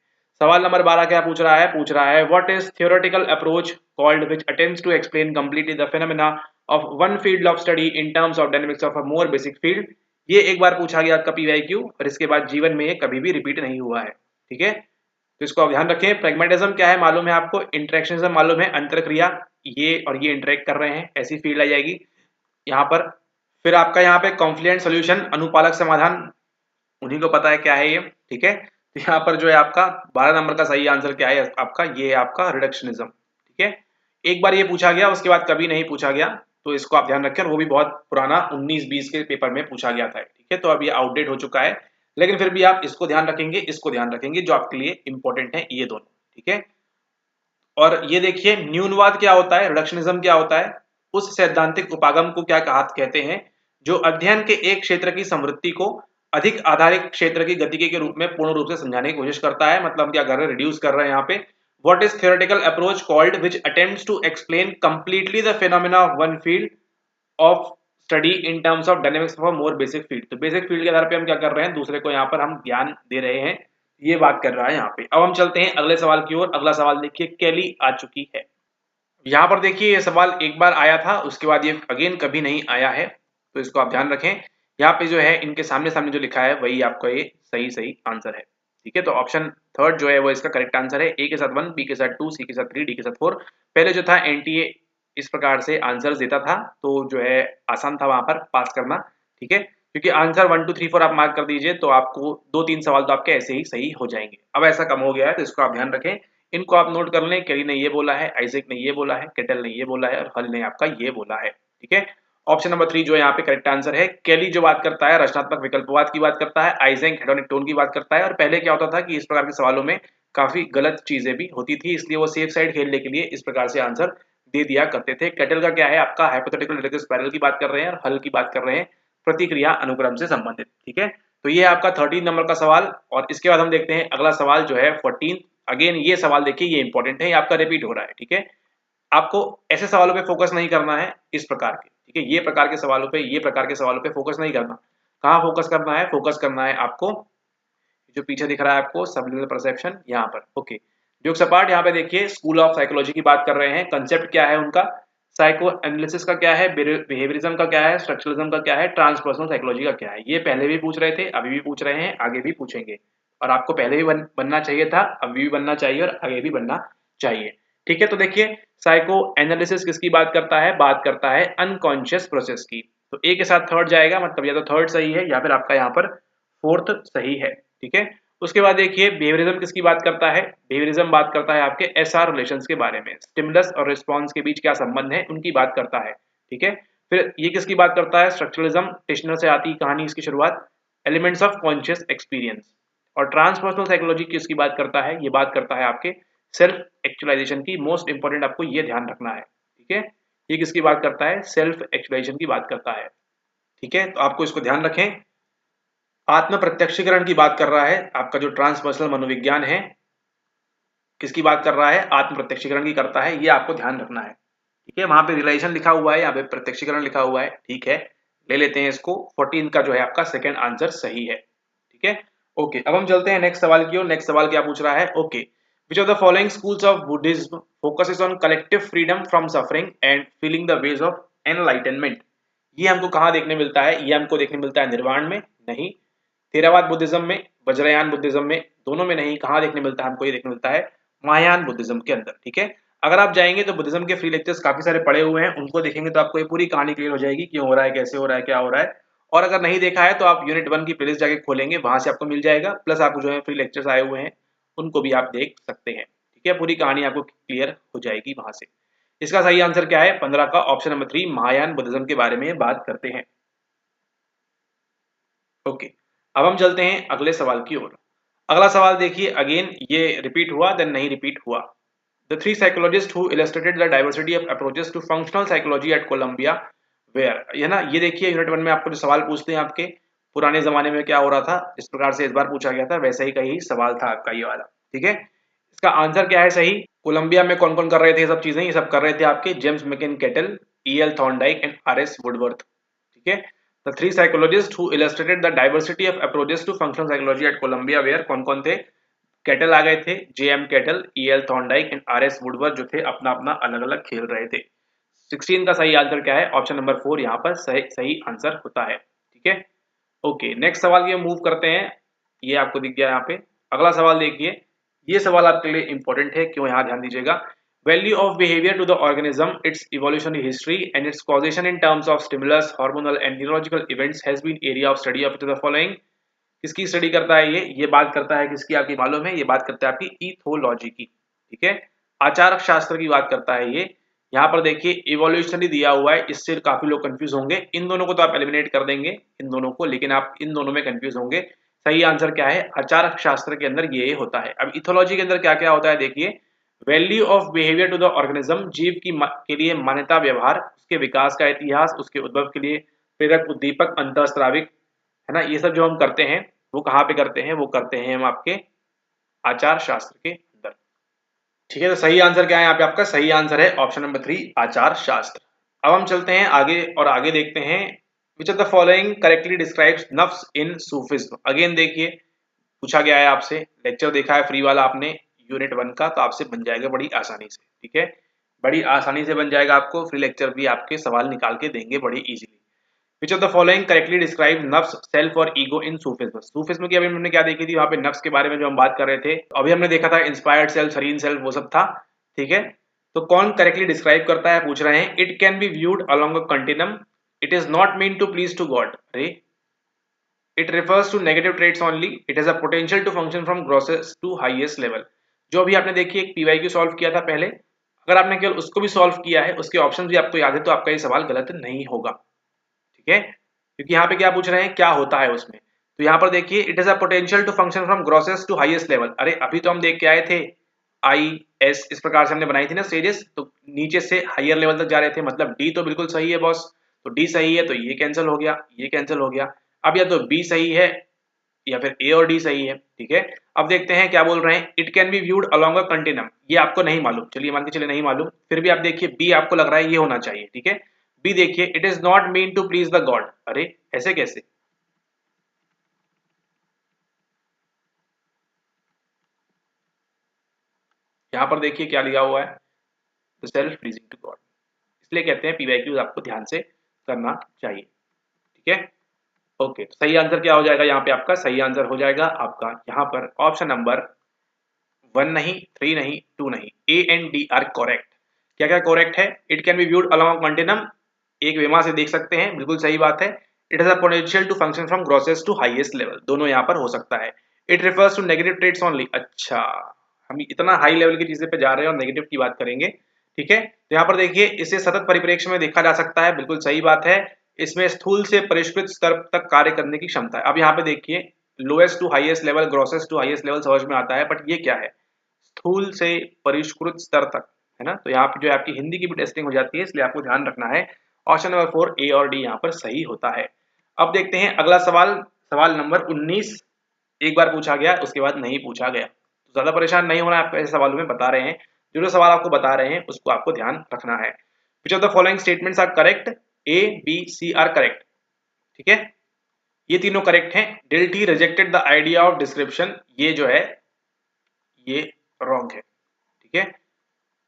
सवाल नंबर 12 क्या पूछ रहा है? पूछ रहा है what is theoretical approach called which attempts to explain completely the phenomena of one field of study in terms of dynamics of a more basic field. ये एक बार पूछा गया आपका पीवाईक्यू, और इसके बाद जीवन में ये कभी भी रिपीट नहीं हुआ है। ठीक है, तो इसको आप ध्यान रखें। प्रैग्मेटिज्म क्या है मालूम है आपको, इंटरेक्शनिज्म मालूम है, अंतरक्रिया, ये और ये इंटरेक्ट कर रहे हैं, ऐसी फील्ड आ जाएगी यहाँ पर। फिर आपका यहाँ पे कॉन्फ्लुएंट सॉल्यूशन, अनुपालक समाधान, उन्हीं को पता है क्या है ये। ठीक है, तो यहाँ पर जो है आपका 12 नंबर का सही आंसर क्या है आपका, ये है आपका रिडक्शनिज्म। ठीक है, एक बार ये पूछा गया, उसके बाद कभी नहीं पूछा गया, तो इसको आप ध्यान रखें। और वो भी बहुत पुराना 19-20 के पेपर में पूछा गया था। ठीक है, तो अब ये आउटडेट हो चुका है, लेकिन फिर भी आप इसको ध्यान रखेंगे, इसको ध्यान रखेंगे, जो आपके लिए इंपॉर्टेंट है ये दोनों। ठीक है, और ये देखिए न्यूनवाद क्या होता है, रिडक्शनिज्म क्या होता है, उस सैद्धांतिक उपागम को क्या कहते हैं जो अध्ययन के एक क्षेत्र की समृद्धि को अधिक आधारित क्षेत्र की गतिकी के रूप में पूर्ण रूप से समझाने की कोशिश करता है। मतलब हम क्या कर रहे हैं, रिड्यूस कर रहे हैं यहाँ पे। What is theoretical approach called which attempts to explain completely the phenomena of one field of study in terms of dynamics of a more basic field. तो बेसिक फील्ड के आधार पे हम क्या कर रहे हैं, दूसरे को यहाँ पर हम ज्ञान दे रहे हैं, ये बात कर रहा है यहाँ पे। अब हम चलते हैं अगले सवाल की ओर। अगला सवाल देखिए, कैली आ चुकी है। यहाँ पर देखिए ये सवाल एक बार आया था, उसके बाद ये अगेन कभी नहीं आया है, तो इसको आप ध्यान रखें। यहाँ पे जो है इनके सामने सामने जो लिखा है वही आपका ये सही सही आंसर है। ठीक है, तो ऑप्शन थर्ड जो है वो इसका करेक्ट आंसर है। ए के साथ 1, बी के साथ 2, सी के साथ 3, डी के साथ 4। पहले जो था एनटीए इस प्रकार से आंसर देता था, तो जो है आसान था वहां पर पास करना। ठीक है, क्योंकि आंसर 1 2 3 4 आप मार्क कर दीजिए, तो आपको 2-3 सवाल तो आपके ऐसे ही सही हो जाएंगे। अब ऐसा कम हो गया है, तो इसको आप ध्यान रखें, इनको आप नोट कर लें। कैरी ने ये बोला है, आइजैक ने ये बोला है, केटल ने ये बोला है, और हल ने आपका ये बोला है। ठीक है, ऑप्शन नंबर 3 जो है यहाँ पे करेक्ट आंसर है। कैली जो बात करता है रचनात्मक विकल्पवाद की बात करता है, आइजैक हेडोनिक टोन की बात करता है। और पहले क्या होता था कि इस प्रकार के सवालों में काफी गलत चीजें भी होती थी, इसलिए वो सेफ साइड खेलने के लिए इस प्रकार से आंसर दे दिया करते थे। केटल का क्या है आपका, हाइपोथेटिकल रिलेटिव स्पाइरल की बात कर रहे हैं, और हल की बात कर रहे हैं प्रतिक्रिया अनुक्रम से संबंधित। ठीक है, तो ये आपका 13 नंबर का सवाल। और इसके बाद हम देखते हैं अगला सवाल जो है 14। अगेन ये सवाल देखिए, ये इंपॉर्टेंट है, ये आपका रिपीट हो रहा है। ठीक है, आपको ऐसे सवालों पे फोकस नहीं करना है, इस प्रकार के। ठीक है, ये प्रकार के सवालों पे, ये प्रकार के सवालों पे फोकस नहीं करना। कहाँ फोकस करना है? फोकस करना है आपको जो पीछे दिख रहा है आपको, सबलिमिनल परसेप्शन, यहाँ पर। ओके, जो सपाट यहाँ पे देखिए स्कूल ऑफ साइकोलॉजी की बात कर रहे हैं। कंसेप्ट क्या है उनका, साइको एनालिसिस का क्या है, बिहेवियरिज्म का क्या है, स्ट्रक्चरलिज्म का क्या है, ट्रांसपर्सनल साइकोलॉजी का क्या है। ये पहले भी पूछ रहे थे, अभी भी पूछ रहे हैं, आगे भी पूछेंगे। और आपको पहले भी बनना चाहिए था, अभी भी बनना चाहिए, और आगे भी बनना चाहिए। ठीक है, तो देखिए साइको एनालिसिस किसकी बात करता है? बात करता है अनकॉन्शियस प्रोसेस की। तो ए के साथ थर्ड जाएगा, मतलब या तो थर्ड सही है या फिर आपका यहाँ पर फोर्थ सही है। ठीक है, उसके बाद देखिए बिहेवियरिज्म किसकी बात करता है? बिहेवियरिज्म बात करता है आपके एसआर रिलेशंस के बारे में, स्टिमुलस और रिस्पॉन्स के बीच क्या संबंध है उनकी बात करता है। ठीक है, फिर ये किसकी बात करता है? स्ट्रक्चरलिज्म, टिश्नर से आती कहानी इसकी शुरुआत, एलिमेंट्स ऑफ कॉन्शियस एक्सपीरियंस। और ट्रांसपर्सनल साइकोलॉजी किसकी बात करता है? ये बात करता है आपके सेल्फ एक्चुअलाइजेशन की। मोस्ट इंपॉर्टेंट आपको ये ध्यान रखना है। ठीक है, ये किसकी बात करता है? सेल्फ एक्चुअलाइजेशन की बात करता है। ठीक है, तो आपको इसको ध्यान रखें। आत्म प्रत्यक्षीकरण की बात कर रहा है आपका जो ट्रांसपर्सनल मनोविज्ञान है, किसकी बात कर रहा है? आत्म प्रत्यक्षीकरण की करता है, ये आपको ध्यान रखना है। ठीक है, वहां पे रिलेशन लिखा हुआ है, यहाँ पे प्रत्यक्षीकरण लिखा हुआ है। ठीक है, ले लेते हैं इसको। 14 का जो है आपका सेकंड आंसर सही है। ठीक है, ओके, अब हम चलते हैं नेक्स्ट सवाल की ओर। नेक्स्ट सवाल क्या पूछ रहा है? Okay, which of the following schools of Buddhism focuses on collective freedom from suffering and feeling the ways of enlightenment. ये हमको कहाँ देखने मिलता है? ये हमको देखने मिलता है निर्वाण में? नहीं। थेरावाद बुद्धिज्म में, वज्रयान बुद्धिज्म में, दोनों में नहीं। कहाँ देखने मिलता है हमको? ये देखने मिलता है महायान बुद्धिज्म के अंदर। ठीक है, अगर आप जाएंगे तो बुद्धिज्म के फ्री लेक्चर्स काफी सारे पड़े हुए हैं, उनको देखेंगे तो आपको ये पूरी कहानी क्लियर हो जाएगी, क्यों हो रहा है, कैसे हो रहा है, क्या हो रहा है। और अगर नहीं देखा है तो आप यूनिट 1 की प्लेलिस्ट जाके खोलेंगे, वहां से आपको मिल जाएगा। प्लस आपको जो है फ्री लेक्चर्स आए हुए हैं, उनको भी आप देख सकते हैं। ठीक है, पूरी कहानी आपको क्लियर हो जाएगी वहां से। इसका सही आंसर क्या है? 15 का ऑप्शन नंबर 3 महायान बुद्धिज्म के बारे में बात करते हैं। ओके, अब हम चलते हैं अगले सवाल की ओर। अगला सवाल देखिए, अगेन ये रिपीट हुआ देन नहीं रिपीट हुआ। The three psychologists who illustrated the diversity of approaches to functional psychology at Columbia were, ये ना, ये देखिए यूनिट 1 में आपको जो सवाल पूछते हैं आपके पुराने जमाने में क्या हो रहा था, जिस प्रकार से इस बार पूछा गया था वैसा ही का ही सवाल था आपका ये वाला। ठीक है, इसका आंसर क्या है सही? कोलंबिया में कौन कौन कर रहे थे ये सब चीजें? ये सब कर रहे थे आपके James McKeen Cattell, E.L. Thorndike and R.S. Woodworth. ठीक है, the three psychologist who illustrated the diversity of approaches to functional psychology at Columbia were, कौन कौन थे? कैटल आ गए थे, J.M. Cattle, E.L. Thorndike and R.S. Woodworth, जो थे अपना अपना अलग अलग खेल रहे थे। 16 का सही आंसर क्या है? ऑप्शन नंबर 4 यहाँ पर सही आंसर होता है। ठीक है, ओके, नेक्स्ट सवाल की मूव करते हैं। ये आपको दिख गया यहाँ पे। अगला सवाल देखिए, ये सवाल आपके लिए इंपॉर्टेंट है, क्यों? यहाँ ध्यान दीजिएगा। Value of behaviour to the organism, its evolutionary history and its causation in terms of stimulus, hormonal and neurological events has been area of study of the following. किसकी स्टडी करता है ये बात करता है किसकी? आपकी मालूम है, ये बात करता है आपकी इथोलॉजी की। ठीक है, आचार शास्त्र की बात करता है ये। यहाँ पर देखिए इवोल्यूशनरी दिया हुआ है, इससे काफी लोग कंफ्यूज होंगे। इन दोनों को तो आप एलिमिनेट कर देंगे, इन दोनों को, लेकिन आप इन दोनों में कंफ्यूज होंगे। सही आंसर क्या है? आचार शास्त्र के अंदर ये होता है। अब इथोलॉजी के अंदर क्या क्या होता है देखिए, value of behaviour to the organism, जीव के लिए मान्यता व्यवहार, उसके विकास का इतिहास, उसके उद्भव के लिए प्रेरक उद्दीपक अंतःस्राविक, है ना, ये सब जो हम करते हैं वो कहाँ पे करते हैं? वो करते हैं हम आपके आचार शास्त्र के अंदर। ठीक है, तो सही आंसर क्या है यहाँ पे? आपका सही आंसर है ऑप्शन नंबर 3 आचार शास्त्र। अब हम चलते हैं आगे और आगे देखते हैं, which of the following correctly describes नफ्स इन सूफिज्म। अगेन देखिए पूछा गया है आपसे, लेक्चर देखा है फ्री वाला आपने यूनिट 1 का, तो आपसे बन जाएगा बड़ी आसानी से। ठीक है, बड़ी आसानी से बन जाएगा, आपको फ्री लेक्चर भी आपके सवाल निकाल के देंगे बड़ी easily. Which of the following correctly describe nafs, self और ego in Sufism? सूफिज्म की अभी हमने क्या देखी थी? वहां पे नफ्स के बारे में जो हम बात कर रहे थे, अभी हमने देखा था इंस्पायर्ड सेल्फ, सरीन सेल्फ, वो सब था। ठीक है, तो कौन करेक्टली डिस्क्राइब करता है पूछ रहे हैं। It can be viewed along a continuum, it is not mean to please to God. अरे, it refers to negative traits only, it has a potential to function from grossest to highest level. जो अभी आपने देखिए एक PYQ solve किया था पहले, अगर आपने केवल उसको भी सॉल्व किया है, उसके ऑप्शन भी आपको याद है, तो आपका ये सवाल गलत नहीं होगा। ठीक है, क्योंकि यहाँ पे क्या पूछ रहे हैं, क्या होता है उसमें। तो यहाँ पर देखिए, it is a potential to function from grossest to highest level. अरे अभी तो हम देख के आए थे IS, इस प्रकार से हमने बनाई थी ना स्टेजेस, तो नीचे से हायर लेवल तक जा रहे थे, मतलब D तो बिल्कुल सही है बॉस, तो D सही है, तो ये कैंसिल हो गया, ये कैंसिल हो गया। अब या तो B सही है या फिर A और D सही है। ठीक है, अब देखते हैं क्या बोल रहे हैं। It can be viewed along a continuum, ये आपको नहीं मालूम, चलिए मान के चलिए नहीं मालूम, फिर भी आप देखिए B आपको लग रहा है ये होना चाहिए। ठीक है, B देखिए, it is not mean to please the god. अरे ऐसे कैसे? यहाँ पर देखिए क्या लिखा हुआ है, सेल्फ प्लीजिंग टू गॉड, इसलिए कहते हैं PYQ आपको ध्यान से करना चाहिए। ठीक है, ओके, तो सही आंसर क्या हो जाएगा यहाँ पे? आपका सही आंसर हो जाएगा आपका यहाँ पर ऑप्शन नंबर 1 नहीं, 3 नहीं, 2 नहीं, A and D are correct. क्या क्या करेक्ट है? It can be viewed along continuum, एक वेमा से देख सकते हैं, बिल्कुल सही बात है। It has a potential to function from grossest to highest level, दोनों यहाँ पर हो सकता है। It refers to negative traits only, अच्छा, हम इतना हाई लेवल की चीजें पे जा रहे हैं और नेगेटिव की बात करेंगे। ठीक है, तो यहाँ पर देखिए इसे सतत परिप्रेक्ष्य में देखा जा सकता है, बिल्कुल सही बात है। इसमें स्थूल से परिष्कृत स्तर तक कार्य करने की क्षमता है। अब यहाँ पे देखिए lowest to highest level, grossest to highest level समझ में आता है, बट ये क्या है? स्थूल से परिष्कृत स्तर तक, है ना। तो यहाँ पे जो है आपकी हिंदी की भी टेस्टिंग हो जाती है, इसलिए आपको ध्यान रखना है। ऑप्शन नंबर 4 A और D यहाँ पर सही होता है। अब देखते हैं अगला सवाल, सवाल नंबर 19। एक बार पूछा गया, उसके बाद नहीं पूछा गया, तो ज्यादा परेशान नहीं होना है, आपको ऐसे सवालों में बता रहे हैं, जो जो सवाल आपको बता रहे हैं उसको आपको ध्यान रखना है। Which of the following statements are correct? A, B, C are correct. ठीक है, ये तीनों करेक्ट हैं। Dilthey rejected the idea of description, ये जो है ये रॉन्ग है। ठीक है,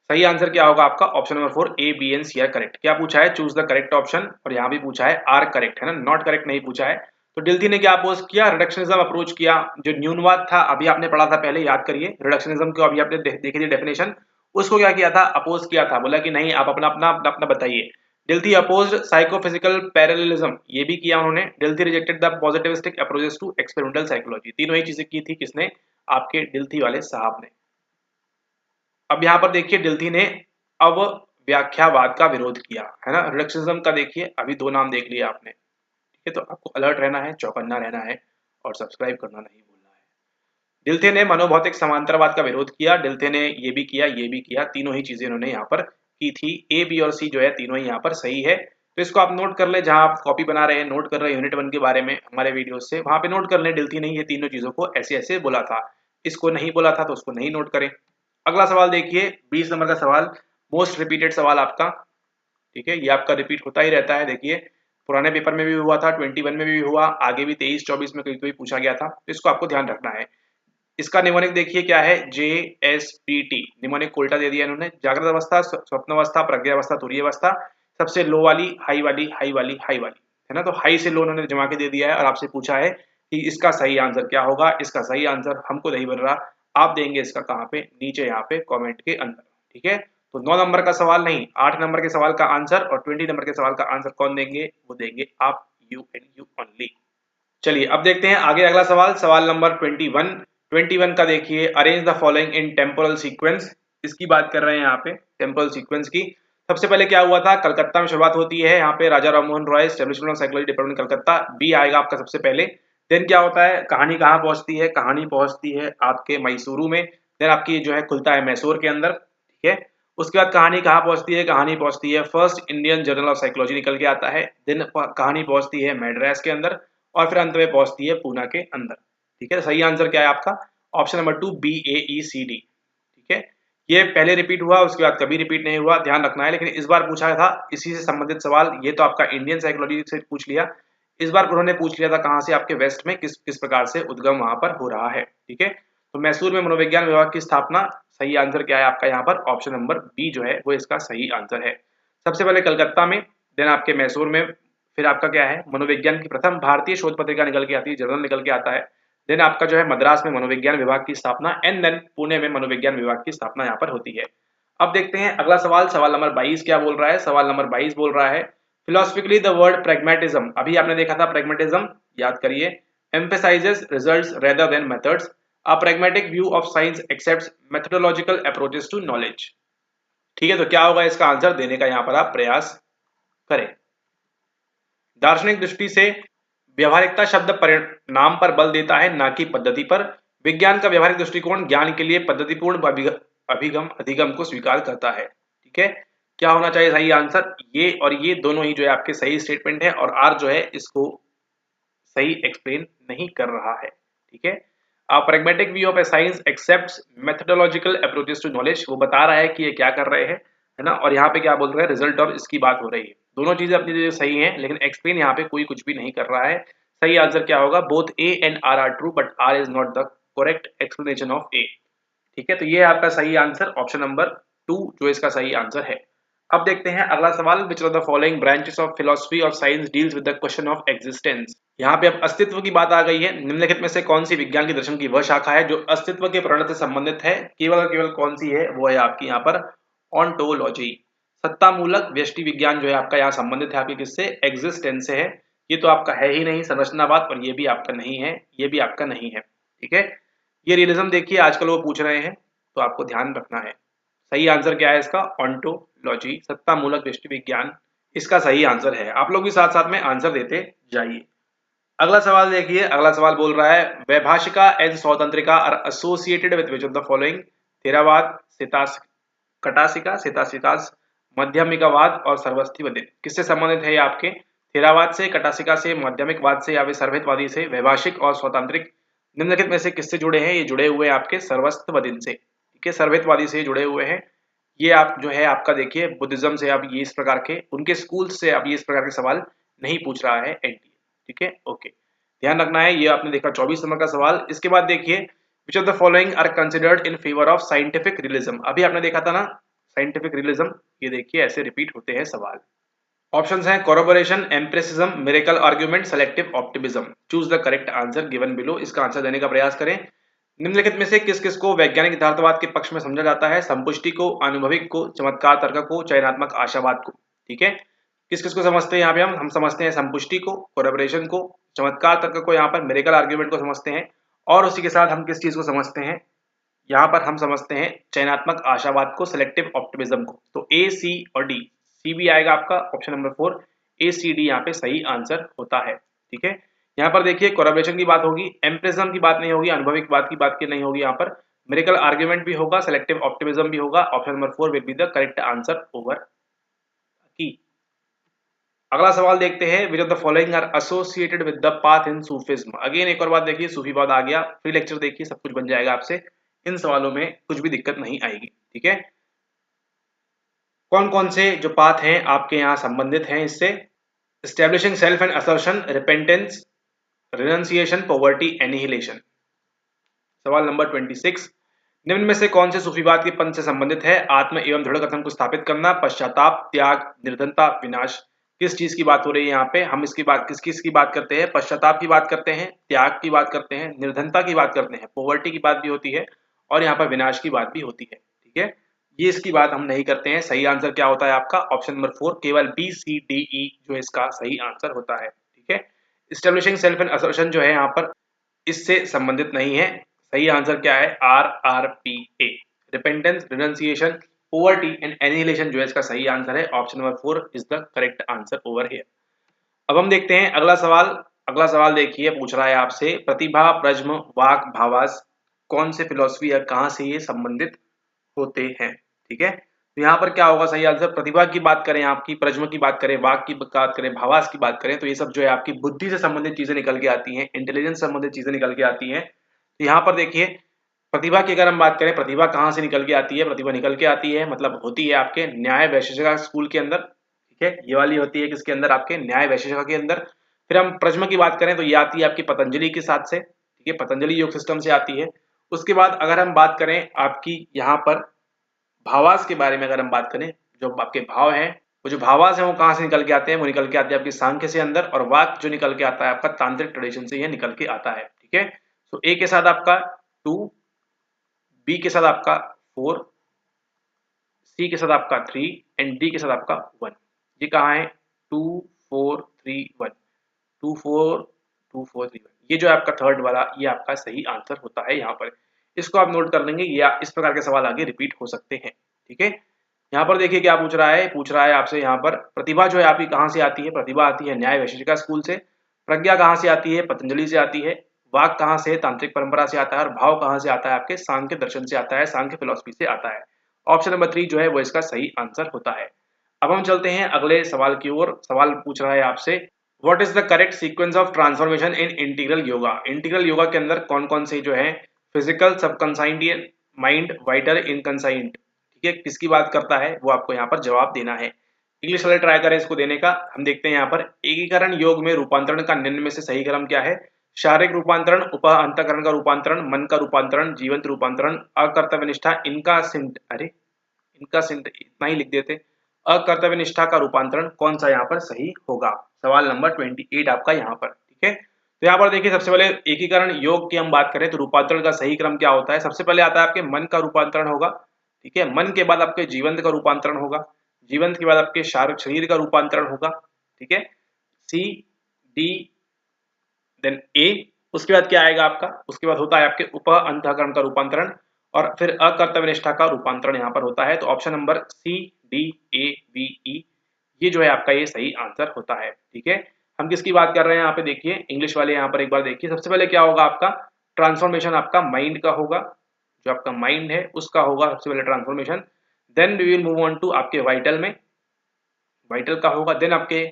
सही आंसर क्या होगा आपका? Option number 4 A, B and C are correct. क्या पूछा है? चूज द करेक्ट ऑप्शन, और यहाँ भी पूछा है आर करेक्ट, है ना, नॉट करेक्ट नहीं पूछा है। तो डिल्थी ने क्या अपोज किया? रिडक्शनिज्म अप्रोच किया। जो न्यूनवाद था अभी आपने पढ़ा था पहले, याद करिए रिडक्शनिज्म को, अभी आपने देखी थी डेफिनेशन, उसको क्या किया था? अपोज किया था, बोला कि नहीं आप अपना अपना अपना बताइए। डिल्थी अपोज्ड साइकोफिजिकल पैरेललिज्म, ये भी किया उन्होंने। Dilthey rejected the positivistic approaches to experimental psychology, तीनों ही चीजें की थी किसने? आपके डिल्थी वाले साहब ने। अब यहाँ पर देखिए डिल्थी ने अव्याख्यावाद का विरोध किया, है ना। रिडक्शनिज्म का देखिए अभी 2 नाम देख लिया आपने, ठीक है। तो आपको अलर्ट रहना है, चौकन्ना रहना है और सब्सक्राइब करना नहीं भूलना है। डिल्थे ने मनोभौतिक समांतरवाद का विरोध किया, डिल्थे ने ये भी किया, तीनों ही चीजें इन्होंने यहाँ पर की थी। ए, बी और सी जो है तीनों ही यहाँ पर सही है। तो इसको आप नोट कर ले, जहां आप कॉपी बना रहे हैं, नोट कर रहे हैं यूनिट 1 के बारे में हमारे वीडियो से, वहां पे नोट कर ले डिल्थी ने ये तीनों चीजों को ऐसे ऐसे बोला था। इसको नहीं बोला था तो उसको नहीं नोट करें। अगला सवाल देखिए 20 नंबर का सवाल, मोस्ट रिपीटेड सवाल आपका, ठीक है। ये आपका रिपीट होता ही रहता है। देखिए पुराने पेपर में भी हुआ था, 21 में भी हुआ, आगे भी 23-24 में कभी पूछा गया था, तो इसको आपको ध्यान रखना है। इसका निमोनिक देखिए क्या है, JSPT निमोनिक उल्टा दे दिया इन्होंने। जागृत अवस्था, स्वप्न अवस्था, प्रज्ञा अवस्था, तुरीय अवस्था, सबसे लो वाली, हाई वाली, हाई वाली, हाई वाली, है ना। तो हाई से लो उन्होंने जमा के दे दिया है और आपसे पूछा है कि इसका सही आंसर क्या होगा। इसका सही आंसर हमको नहीं बन रहा, आप देंगे इसका कहाँ पे, नीचे यहाँ पे कॉमेंट के अंदर, ठीक है। तो 9 नंबर का सवाल नहीं, 8 नंबर के सवाल का आंसर और 20 नंबर के सवाल का आंसर कौन देंगे, वो देंगे आप, यू एंड यू ओनली। चलिए अब देखते हैं आगे अगला सवाल, सवाल नंबर 21 का देखिए, arrange the following in temporal sequence. इसकी बात कर रहे हैं यहाँ पे टेम्पोरल सीक्वेंस की। सबसे पहले क्या हुआ था, कलकत्ता में शुरुआत होती है, यहाँ पे Raja Rammohan Roy, establishment of psychology department Calcutta, B आएगा आपका सबसे पहले। देन क्या होता है, कहानी कहाँ पहुंचती है, कहानी पहुंचती है आपके मैसूरू में। देन आपकी जो है खुलता है मैसूर के अंदर, ठीक है। उसके बाद कहानी कहाँ पहुंचती है, कहानी पहुंचती है first Indian journal of psychology निकल के आता है। देन कहानी पहुंचती है मैड्रास के अंदर और फिर अंत में पहुंचती है पूना के अंदर, ठीक है। सही आंसर क्या है आपका, ऑप्शन नंबर 2 BAECD, ठीक है। ये पहले रिपीट हुआ, उसके बाद कभी रिपीट नहीं हुआ, ध्यान रखना है। लेकिन इस बार पूछा था इसी से संबंधित सवाल, ये तो आपका इंडियन साइकोलॉजी से पूछ लिया, इस बार उन्होंने पूछ लिया था कहाँ से, आपके वेस्ट में किस किस प्रकार से उद्गम वहां पर हो रहा है, ठीक है। तो मैसूर में मनोविज्ञान विभाग की स्थापना, सही आंसर क्या है आपका यहाँ पर, ऑप्शन नंबर बी जो है वो इसका सही आंसर है। सबसे पहले कलकत्ता में, देन आपके मैसूर में, फिर आपका क्या है, मनोविज्ञान की प्रथम भारतीय शोध पत्रिका निकल के आती है, जर्नल निकल के आता है। देन आपका जो है मद्रास में मनोविज्ञान विभाग की स्थापना, एंड देन पुणे में मनोविज्ञान विभाग की स्थापना यहाँ पर होती है। अब देखते हैं अगला सवाल, सवाल नंबर 22 क्या बोल रहा है। सवाल नंबर 22 बोल रहा है, फिलोसफिकली द वर्ड प्रैग्मेटिज्म, अभी आपने देखा था प्रैग्मेटिज्म, याद करिए, emphasizes results rather than methods. A pragmatic view of science accepts methodological approaches to knowledge. ठीक है, तो क्या होगा इसका आंसर देने का यहाँ पर आप प्रयास करें। दार्शनिक दृष्टि से व्यवहारिकता शब्द परिणाम पर बल देता है, ना कि पद्धति पर। विज्ञान का व्यवहारिक दृष्टिकोण ज्ञान के लिए पद्धतिपूर्ण अभिगम अधिगम को स्वीकार करता है, ठीक है। क्या होना चाहिए सही आंसर, ये और ये दोनों ही जो है आपके सही स्टेटमेंट है, और आर जो है इसको सही एक्सप्लेन नहीं कर रहा है, ठीक है। Pragmatic view of a science accepts methodological approaches to knowledge, वो बता रहा है कि ये क्या कर रहे हैं, है ना। और यहाँ पे क्या बोल रहे हैं, रिजल्ट और इसकी बात हो रही है। दोनों चीजें अपनी जगह सही हैं, लेकिन एक्सप्लेन यहाँ पे कोई कुछ भी नहीं कर रहा है। सही आंसर क्या होगा, both A and R are true but R is not the correct explanation of A, ठीक है। तो ये है आपका सही आंसर, ऑप्शन नंबर 2 जो इसका सही आंसर है। अब देखते हैं अगला सवाल, विच of the following branches of philosophy of science deals with the question of existence. यहाँ पे अब अस्तित्व की बात आ गई है। निम्नलिखित में से कौन सी विज्ञान की दर्शन की वह शाखा है जो अस्तित्व के प्रणय से संबंधित है, केवल और केवल कौन सी है, वो है आपकी यहाँ पर ऑन्टोलॉजी। सत्ता मूलक व्यष्टि विज्ञान जो है आपका यहाँ संबंधित है आपकी किससे, एग्जिस्टेंस से है। ये तो आपका है ही नहीं संरचनावाद, और ये भी आपका नहीं है, ये भी आपका नहीं है, ठीक है। ये रियलिज्म देखिए आजकल वो पूछ रहे हैं, तो आपको ध्यान रखना है। सही आंसर क्या है इसका, ऑन्टोलॉजी, सत्ता मूलक व्यष्टि विज्ञान, इसका सही आंसर है। आप लोग भी साथ साथ में आंसर देते जाइए। अगला सवाल देखिए, अगला सवाल बोल रहा है, Vaibhashika and Svatantrika are associated with which of the following, Theravada, कटासिका, सेतासिकास, मध्यमिकावाद और सर्वस्तिवादी, किससे संबंधित है ये आपके, थेरावाद से, कटासिका से, माध्यमिकवाद से या फिर सर्वहितवादी से। वैभाषिक और स्वतंत्रिक निम्नलिखित में से किससे जुड़े हैं, ये जुड़े हुए हैं आपके सर्वस्तिवादी से, ठीक है, सर्वहितवादी से जुड़े हुए हैं। ये आप जो है आपका देखिए बुद्धिज्म से, अब ये इस प्रकार के उनके स्कूल से अब ये इस प्रकार के सवाल नहीं पूछ रहा है एनटीए, ठीक है, ओके, ध्यान रखना है। ये आपने देखा 24 नंबर का सवाल। इसके बाद देखिए, which of the following are considered in favour of scientific realism, अभी आपने देखा था ना साइंटिफिक रियलिज्म, ये देखिए ऐसे रिपीट होते हैं सवाल। ऑप्शंस हैं corroboration, empiricism, miracle argument, selective optimism. Choose the correct answer given below, इसका आंसर देने का प्रयास करें। निम्नलिखित में से किस किस को वैज्ञानिक यथार्थवाद के पक्ष में समझा जाता है, संपुष्टि को, अनुभविक को, चमत्कार तर्क को, चयनात्मक आशावाद को, ठीक है। किस किस को समझते हैं यहाँ पे, हम समझते हैं संपुष्टि को, कोलैबोरेशन को, चमत्कार तर्क को, यहाँ पर मिरेकल आर्गुमेंट को समझते हैं, और उसी के साथ हम किस चीज को समझते हैं, यहाँ पर हम समझते हैं चयनात्मक आशावाद को, सिलेक्टिव ऑप्टिमिज्म को। तो ए, सी और डी, सी भी आएगा आपका ऑप्शन नंबर 4, ए सी डी यहाँ पे सही आंसर होता है। ठीक है, यहाँ पर देखिए कोलैबोरेशन की बात होगी, एम्पिरिज्म की बात नहीं होगी, अनुभविक बात की बात की नहीं होगी। यहाँ पर मिरेकल आर्ग्यूमेंट भी होगा, सिलेक्टिव ऑप्टिमिज्म भी होगा। Option number 4 will be the correct answer over की। अगला सवाल देखते हैं, which of the following are associated with the path in Sufism. Again एक और बात देखिए, सूफीवाद आ गया, फ्री लेक्चर देखिए, सब कुछ बन जाएगा आपसे, इन सवालों में कुछ भी दिक्कत नहीं आएगी। ठीक है, कौन कौन से जो पाथ हैं आपके यहाँ संबंधित हैं इससे? Establishing self and assertion, repentance, renunciation, poverty, annihilation. सवाल नंबर 26, निम्न में से कौन से सूफीवाद के पंथ से संबंधित है? आत्म एवं दृढ़ कथन को स्थापित करना, पश्चाताप, त्याग, निर्धनता, विनाश। किस चीज की बात हो रही है यहाँ पे? हम इसकी बात किस की बात करते हैं? पश्चाताप की बात करते हैं, त्याग की बात करते हैं, निर्धनता की बात करते हैं, पॉवर्टी की बात भी होती है और यहाँ पर विनाश की बात भी होती है। ठीक है, ये इसकी बात हम नहीं करते हैं। सही आंसर क्या होता है आपका? ऑप्शन नंबर 4, केवल बी सी डी ई जो इसका सही आंसर होता है। ठीक है, एस्टेब्लिशिंग सेल्फ एंड असर्शन जो है यहाँ पर इससे संबंधित नहीं है। सही आंसर क्या है? R R P A, repentance, renunciation, poverty and annihilation जो है इसका सही आंसर है। Option number 4 is the correct answer over here. अब हम देखते हैं अगला सवाल। अगला सवाल देखिए, पूछ रहा है आपसे प्रतिभा, प्रज्म, वाक, भावास कौन से फिलोसफी या कहाँ से ये संबंधित होते हैं? ठीक है, तो यहाँ पर क्या होगा सही आंसर? प्रतिभा की बात करें, आपकी प्रज्म की बात करें, वाक की बात करें, भावास की बात करें, तो ये सब जो है आपकी बुद्धि से संबंधित चीजें निकल के आती हैं, इंटेलिजेंस से संबंधित चीजें निकल के आती हैं। तो यहाँ पर देखिए प्रतिभा की अगर हम बात करें, प्रतिभा कहाँ से निकल के आती है? प्रतिभा निकल के आती है मतलब होती है आपके न्याय वैशेषिका स्कूल के अंदर। ठीक है, ये वाली होती है किसके अंदर? आपके न्याय वैशेषिका के अंदर। फिर हम प्रज्म की बात करें तो ये आती है आपकी पतंजलि के साथ से। ठीक है, पतंजलि योग सिस्टम से आती है। उसके बाद अगर हम बात करें आपकी यहाँ पर भावास के बारे में, अगर हम बात करें, जो आपके भाव हैं, वो जो भावास है वो कहाँ से निकल के आते हैं? वो निकल के आते हैं आपके सांख्य से अंदर, और वाक जो निकल के आता है आपका तांत्रिक ट्रेडिशन से ये निकल के आता है। ठीक है, तो ए के साथ आपका 2, बी के साथ आपका 4, सी के साथ आपका 3 एंड डी के साथ आपका 1। ये कहाँ है? 2 4 3 1, 2 4 2 4 3 1। ये जो आपका थर्ड वाला ये आपका सही आंसर होता है। यहाँ पर इसको आप नोट कर लेंगे, या इस प्रकार के सवाल आगे रिपीट हो सकते हैं। ठीक है, यहाँ पर देखिए क्या पूछ रहा है? पूछ रहा है आपसे यहाँ पर प्रतिभा जो है आपकी कहाँ से आती है? प्रतिभा आती है न्याय वैशेषिका स्कूल से। प्रज्ञा कहाँ से आती है? पतंजलि से आती है। वाक कहाँ से? तांत्रिक परंपरा से आता है। और भाव कहाँ से आता है? आपके सांख्य दर्शन से आता है, सांख्य फिलोसफी से आता है। ऑप्शन नंबर 3 जो है वो इसका सही आंसर होता है। अब हम चलते हैं अगले सवाल की ओर। सवाल पूछ रहा है आपसे, what is the correct sequence of transformation in integral yoga? Integral yoga के अंदर कौन कौन से जो है फिजिकल, सबकॉन्साइंट माइंड, वाइटल, इनकॉन्साइंट, ठीक है, किसकी बात करता है? वो आपको यहाँ पर जवाब देना है। इंग्लिश वाले ट्राई करें इसको देने का। हम देखते हैं यहाँ पर एकीकरण योग में रूपांतरण का निम्न में से सही क्रम क्या है? शारीरिक रूपांतरण, उप अंतःकरण का रूपांतरण, मन का रूपांतरण, जीवंत रूपांतरण, अकर्तव्य निष्ठा, इनका सिंट, अरे इनका सिंट इतना ही लिख देते, अकर्तव्य निष्ठा का रूपांतरण कौन सा यहाँ पर सही होगा? सवाल नंबर 28 आपका यहाँ पर। ठीक है, तो यहाँ पर देखिए सबसे पहले एकीकरण योग की हम बात करें तो रूपांतरण का सही क्रम क्या होता है? सबसे पहले आता है आपके मन का रूपांतरण होगा। ठीक है, मन के बाद आपके जीवंत का रूपांतरण होगा, जीवंत के बाद आपके शरीर का रूपांतरण होगा। ठीक है, सी डी देन ए, उसके बाद क्या आएगा आपका? उसके बाद होता है आपके उप अंतःकरण का रूपांतरण, और फिर अकर्तव्य निष्ठा का रूपांतरण यहाँ पर होता है। तो option number C D A B E ये जो है आपका ये सही आंसर होता है। ठीक है, हम किसकी बात कर रहे हैं यहाँ पे? देखिए इंग्लिश वाले यहाँ पर एक बार देखिए। सबसे पहले क्या होगा आपका? ट्रांसफॉर्मेशन आपका माइंड का होगा, जो आपका माइंड है उसका होगा सबसे पहले transformation. Then we will move on to आपके वाइटल में, वाइटल का होगा। देन आपके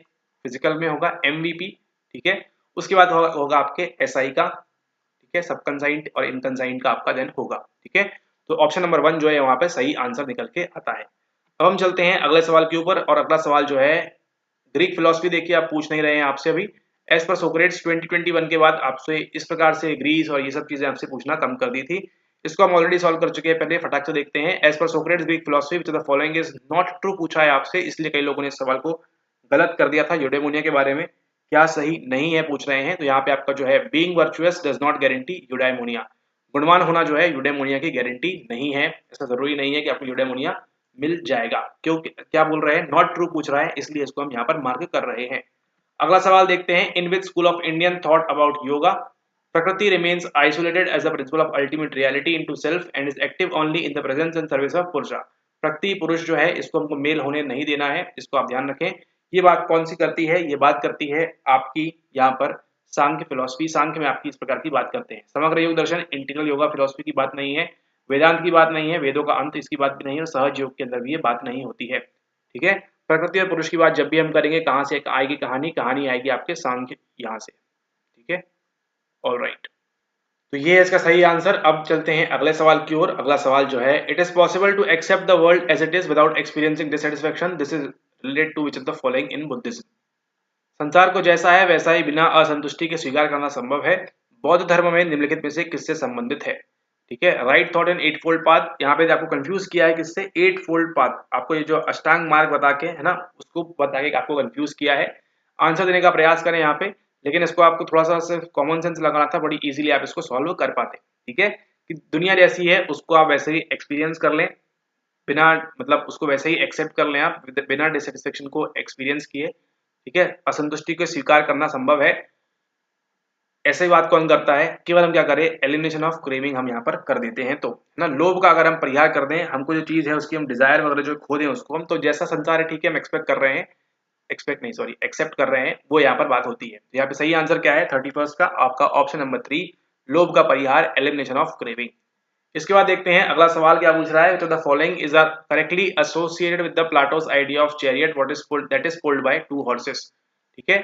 फिजिकल में होगा एमवीपी। ठीक है, उसके बाद होगा आपके एसआई का। ठीक है, सबकंसाइंट और इनकंसाइंट का आपका देन होगा। ठीक है, तो ऑप्शन नंबर 1 जो है वहां पे सही आंसर निकल के आता है। अब हम चलते हैं अगले सवाल के ऊपर, और अगला सवाल जो है ग्रीक फिलोसफी देखिए, आप पूछ नहीं रहे हैं आपसे अभी। एज पर सोक्रेट्स 2021 के बाद आपसे इस प्रकार से ग्रीस और ये सब चीजें आपसे पूछना कम कर दी थी। इसको हम ऑलरेडी सॉल्व कर चुके हैं, पहले फटाक से देखते हैं। As per Socrates Greek philosophy which the following is not true पूछा है आपसे, इसलिए कई लोगों ने इस सवाल को गलत कर दिया था। यूडेमोनिया के बारे में क्या सही नहीं है पूछ रहे हैं, तो यहाँ पे आपका जो है being virtuous does not guarantee eudaimonia, गुणवान होना जो है यूडेमोनिया की गारंटी नहीं है। ऐसा जरूरी नहीं है कि आपको यूडेमोनिया मिल जाएगा। क्यों, क्या बोल रहे हैं? नॉट ट्रू पूछ रहा है, इसलिए इसको हम यहाँ पर मार्क कर रहे हैं। अगला सवाल देखते हैं, in which school of Indian thought about yoga? Prakriti remains isolated as the principle of ultimate reality into self and is active only in the presence and service of पुरुषा। प्रकृति पुरुष जो है इसको हमको मेल होने नहीं देना है, इसको आप ध्यान रखें। ये बात कौन सी करती है? ये बात करती है आपकी यहाँ पर सांख्य फिलोसफी। सांख्य में आपकी इस प्रकार की बात करते हैं। समग्र योग दर्शन इंटीग्रल योगा फिलोसफी की बात नहीं है, वेदांत की बात नहीं है, वेदों का अंत इसकी बात भी नहीं है, और सहज योग के अंदर भी ये बात नहीं होती है। ठीक है, प्रकृति और पुरुष की बात जब भी हम करेंगे, कहाँ से आएगी कहानी? कहानी आएगी आपके सांख्य यहाँ से। ठीक है, ऑलराइट, तो ये है इसका सही आंसर। अब चलते हैं अगले सवाल की ओर। अगला सवाल जो है, it is possible to accept the world as it is without experiencing dissatisfaction, this is related to which of the following in Buddhism. संसार को जैसा है वैसा ही बिना असंतुष्टि के स्वीकार करना संभव है। बौद्ध धर्म में निम्नलिखित में से किससे संबंधित है? ठीक है, right thought in eightfold path. यहाँ पे आपको कंफ्यूज किया है किससे? Eightfold path. आपको ये जो अष्टांग मार्ग बता के है ना, उसको बता के आपको कंफ्यूज किया है। आंसर देने का प्रयास करें यहाँ पे, लेकिन इसको आपको थोड़ा सा सिर्फ कॉमन सेंस लगाना था, बड़ी इजीली आप इसको सॉल्व कर पाते। ठीक है, कि दुनिया जैसी है उसको आप वैसे ही एक्सपीरियंस कर लें, बिना मतलब उसको वैसे ही एक्सेप्ट कर लें आप, बिना डिससैटिस्फैक्शन को एक्सपीरियंस किए। ठीक है, असंतुष्टि को स्वीकार करना संभव है। ऐसे ही बात कौन करता है? केवल हम क्या करें? एलिमिनेशन ऑफ क्रेविंग हम यहाँ पर कर देते हैं। तो है ना, लोभ का अगर हम परिहार कर दें, हमको जो चीज है उसकी हम डिजायर वगैरह जो खो दें उसको हम, तो जैसा संसार है ठीक है हम एक्सपेक्ट कर रहे हैं, एक्सेप्ट कर रहे हैं, वो यहाँ पर बात होती है। तो यहाँ पे सही आंसर क्या है 31 का? आपका ऑप्शन नंबर 3, लोभ का परिहार, एलिमिनेशन ऑफ क्रेविंग। इसके बाद देखते हैं अगला सवाल क्या पूछ रहा है। तो the following is are correctly associated with the Plato's idea of chariot what is pulled that is pulled by two horses. ठीक है,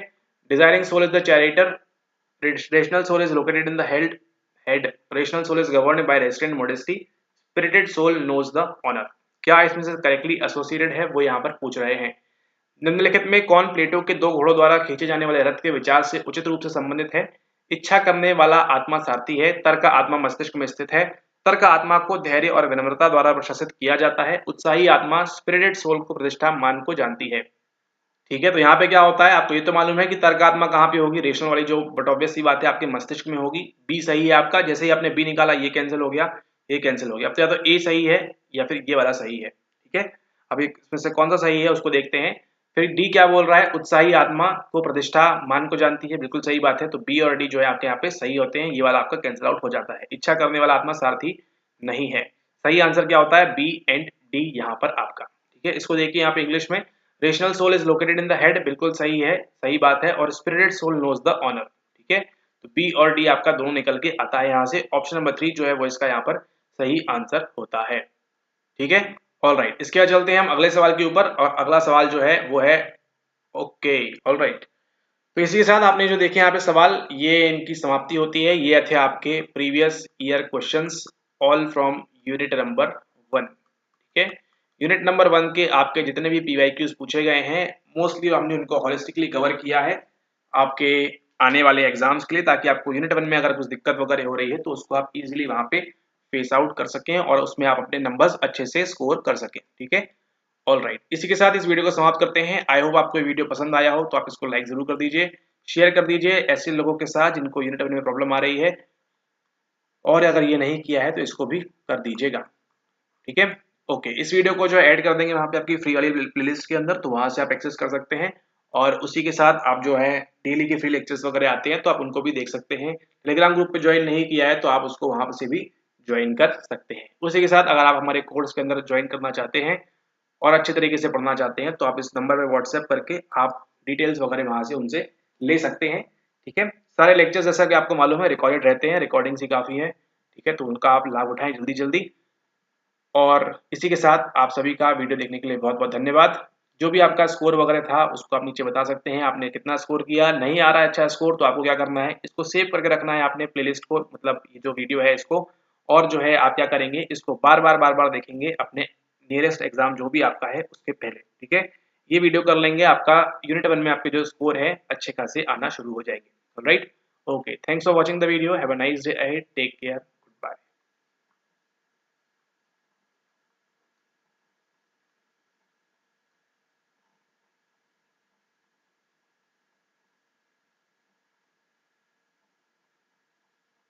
desiring soul is the charioteer, rational soul is located in the head, rational soul is governed by restraint modesty, spirited soul knows the honor। क्या इसमें से correctly associated है वो यहाँ पर पूछ रहे हैं। निम्नलिखित में कौन प्लेटो के दो घोड़ों द्वारा खींचे जाने वाले रथ के विचार से उचित रूप से संबंधित है? इच्छा करने वाला आत्मा सारथी है, तर्क आत्मा मस्तिष्क में स्थित है, तर्क आत्मा को धैर्य और विनम्रता द्वारा प्रशासित किया जाता है, उत्साही आत्मा स्पिरिटेड सोल को प्रतिष्ठा मान को जानती है। ठीक है, तो यहाँ पे क्या होता है? आपको ये तो मालूम है कि तर्क आत्मा कहाँ पे होगी? रेशनल वाली जो, बट ऑब्वियस सी बात है आपके मस्तिष्क में होगी। बी सही है आपका। जैसे ही आपने बी निकाला ये कैंसिल हो गया, ये कैंसिल हो गया। अब तो या तो ए सही है या फिर ये वाला सही है। ठीक है, अब इसमें से कौन सा सही है उसको देखते हैं। फिर डी क्या बोल रहा है? उत्साही आत्मा को प्रतिष्ठा मान को जानती है, बिल्कुल सही बात है। तो बी और डी जो है आपके यहाँ पे सही होते हैं, ये वाला आपका कैंसिल आउट हो जाता है। इच्छा करने वाला आत्मा सारथी नहीं है। सही आंसर क्या होता है? बी एंड डी यहाँ पर आपका। ठीक है, इसको देखिए यहाँ पे इंग्लिश में, rational soul is located in the head, बिल्कुल सही है, सही बात है। और spirited soul knows the honour. ठीक है, तो बी और डी आपका दोनों निकल के आता है यहाँ से। ऑप्शन नंबर 3 जो है वो इसका यहाँ पर सही आंसर होता है। ठीक है, ऑलराइट, इसके बाद चलते हैं हम अगले सवाल के ऊपर। और अगला सवाल जो है वो है, ओके ऑलराइट, तो इसी के साथ आपने जो देखे यहाँ पे सवाल, ये इनकी समाप्ति होती है। ये थे आपके previous year questions all from unit number 1। ठीक है, यूनिट नंबर 1 के आपके जितने भी पीवाईक्यूज पूछे गए हैं, मोस्टली हमने उनको होलिस्टिकली कवर किया है आपके आने वाले एग्जाम्स के लिए, ताकि आपको यूनिट 1 में अगर कुछ दिक्कत वगैरह हो रही है तो उसको आप इजीली वहां पे फेस आउट कर सकें और उसमें आप अपने नंबर्स अच्छे से स्कोर कर सकें। ठीक है, ऑलराइट, इसी के साथ इस वीडियो को समाप्त करते हैं। आई होप आपको ये वीडियो पसंद आया हो, तो आप इसको लाइक जरूर कर दीजिए, शेयर कर दीजिए ऐसे लोगों के साथ जिनको यूनिट 1 में प्रॉब्लम आ रही है, और अगर ये नहीं किया है तो इसको भी कर दीजिएगा। ठीक है, ओके, इस वीडियो को जो ऐड कर देंगे वहां पे आपकी फ्री वाली प्लेलिस्ट के अंदर, तो वहां से आप एक्सेस कर सकते हैं। और उसी के साथ आप जो है डेली के फ्री लेक्चर्स वगैरह आते हैं तो आप उनको भी देख सकते हैं। टेलीग्राम ग्रुप पे ज्वाइन नहीं किया है तो आप उसको वहां से भी ज्वाइन कर सकते हैं। उसी के साथ अगर आप हमारे कोर्स के अंदर ज्वाइन करना चाहते हैं और अच्छे तरीके से पढ़ना चाहते हैं तो आप इस नंबर पर व्हाट्सएप करके आप डिटेल्स वगैरह वहां से उनसे ले सकते हैं। ठीक है, सारे लेक्चर्स जैसा कि आपको मालूम है रिकॉर्डेड रहते हैं, रिकॉर्डिंग्स ही काफ़ी है। ठीक है, तो उनका आप लाभ उठाएं जल्दी जल्दी। और इसी के साथ आप सभी का वीडियो देखने के लिए बहुत बहुत धन्यवाद। जो भी आपका स्कोर वगैरह था उसको आप नीचे बता सकते हैं, आपने कितना स्कोर किया। नहीं आ रहा है अच्छा स्कोर तो आपको क्या करना है, इसको सेव करके रखना है आपने प्लेलिस्ट को, मतलब ये जो वीडियो है इसको। और जो है आप क्या करेंगे, इसको बार बार देखेंगे अपने नियरेस्ट एग्जाम जो भी आपका है उसके पहले। ठीक है, ये वीडियो कर लेंगे, आपका यूनिट 1 में आपके जो स्कोर है अच्छे खासे आना शुरू हो जाएंगे। Alright, okay, thanks for watching the video, have a nice day ahead, take care.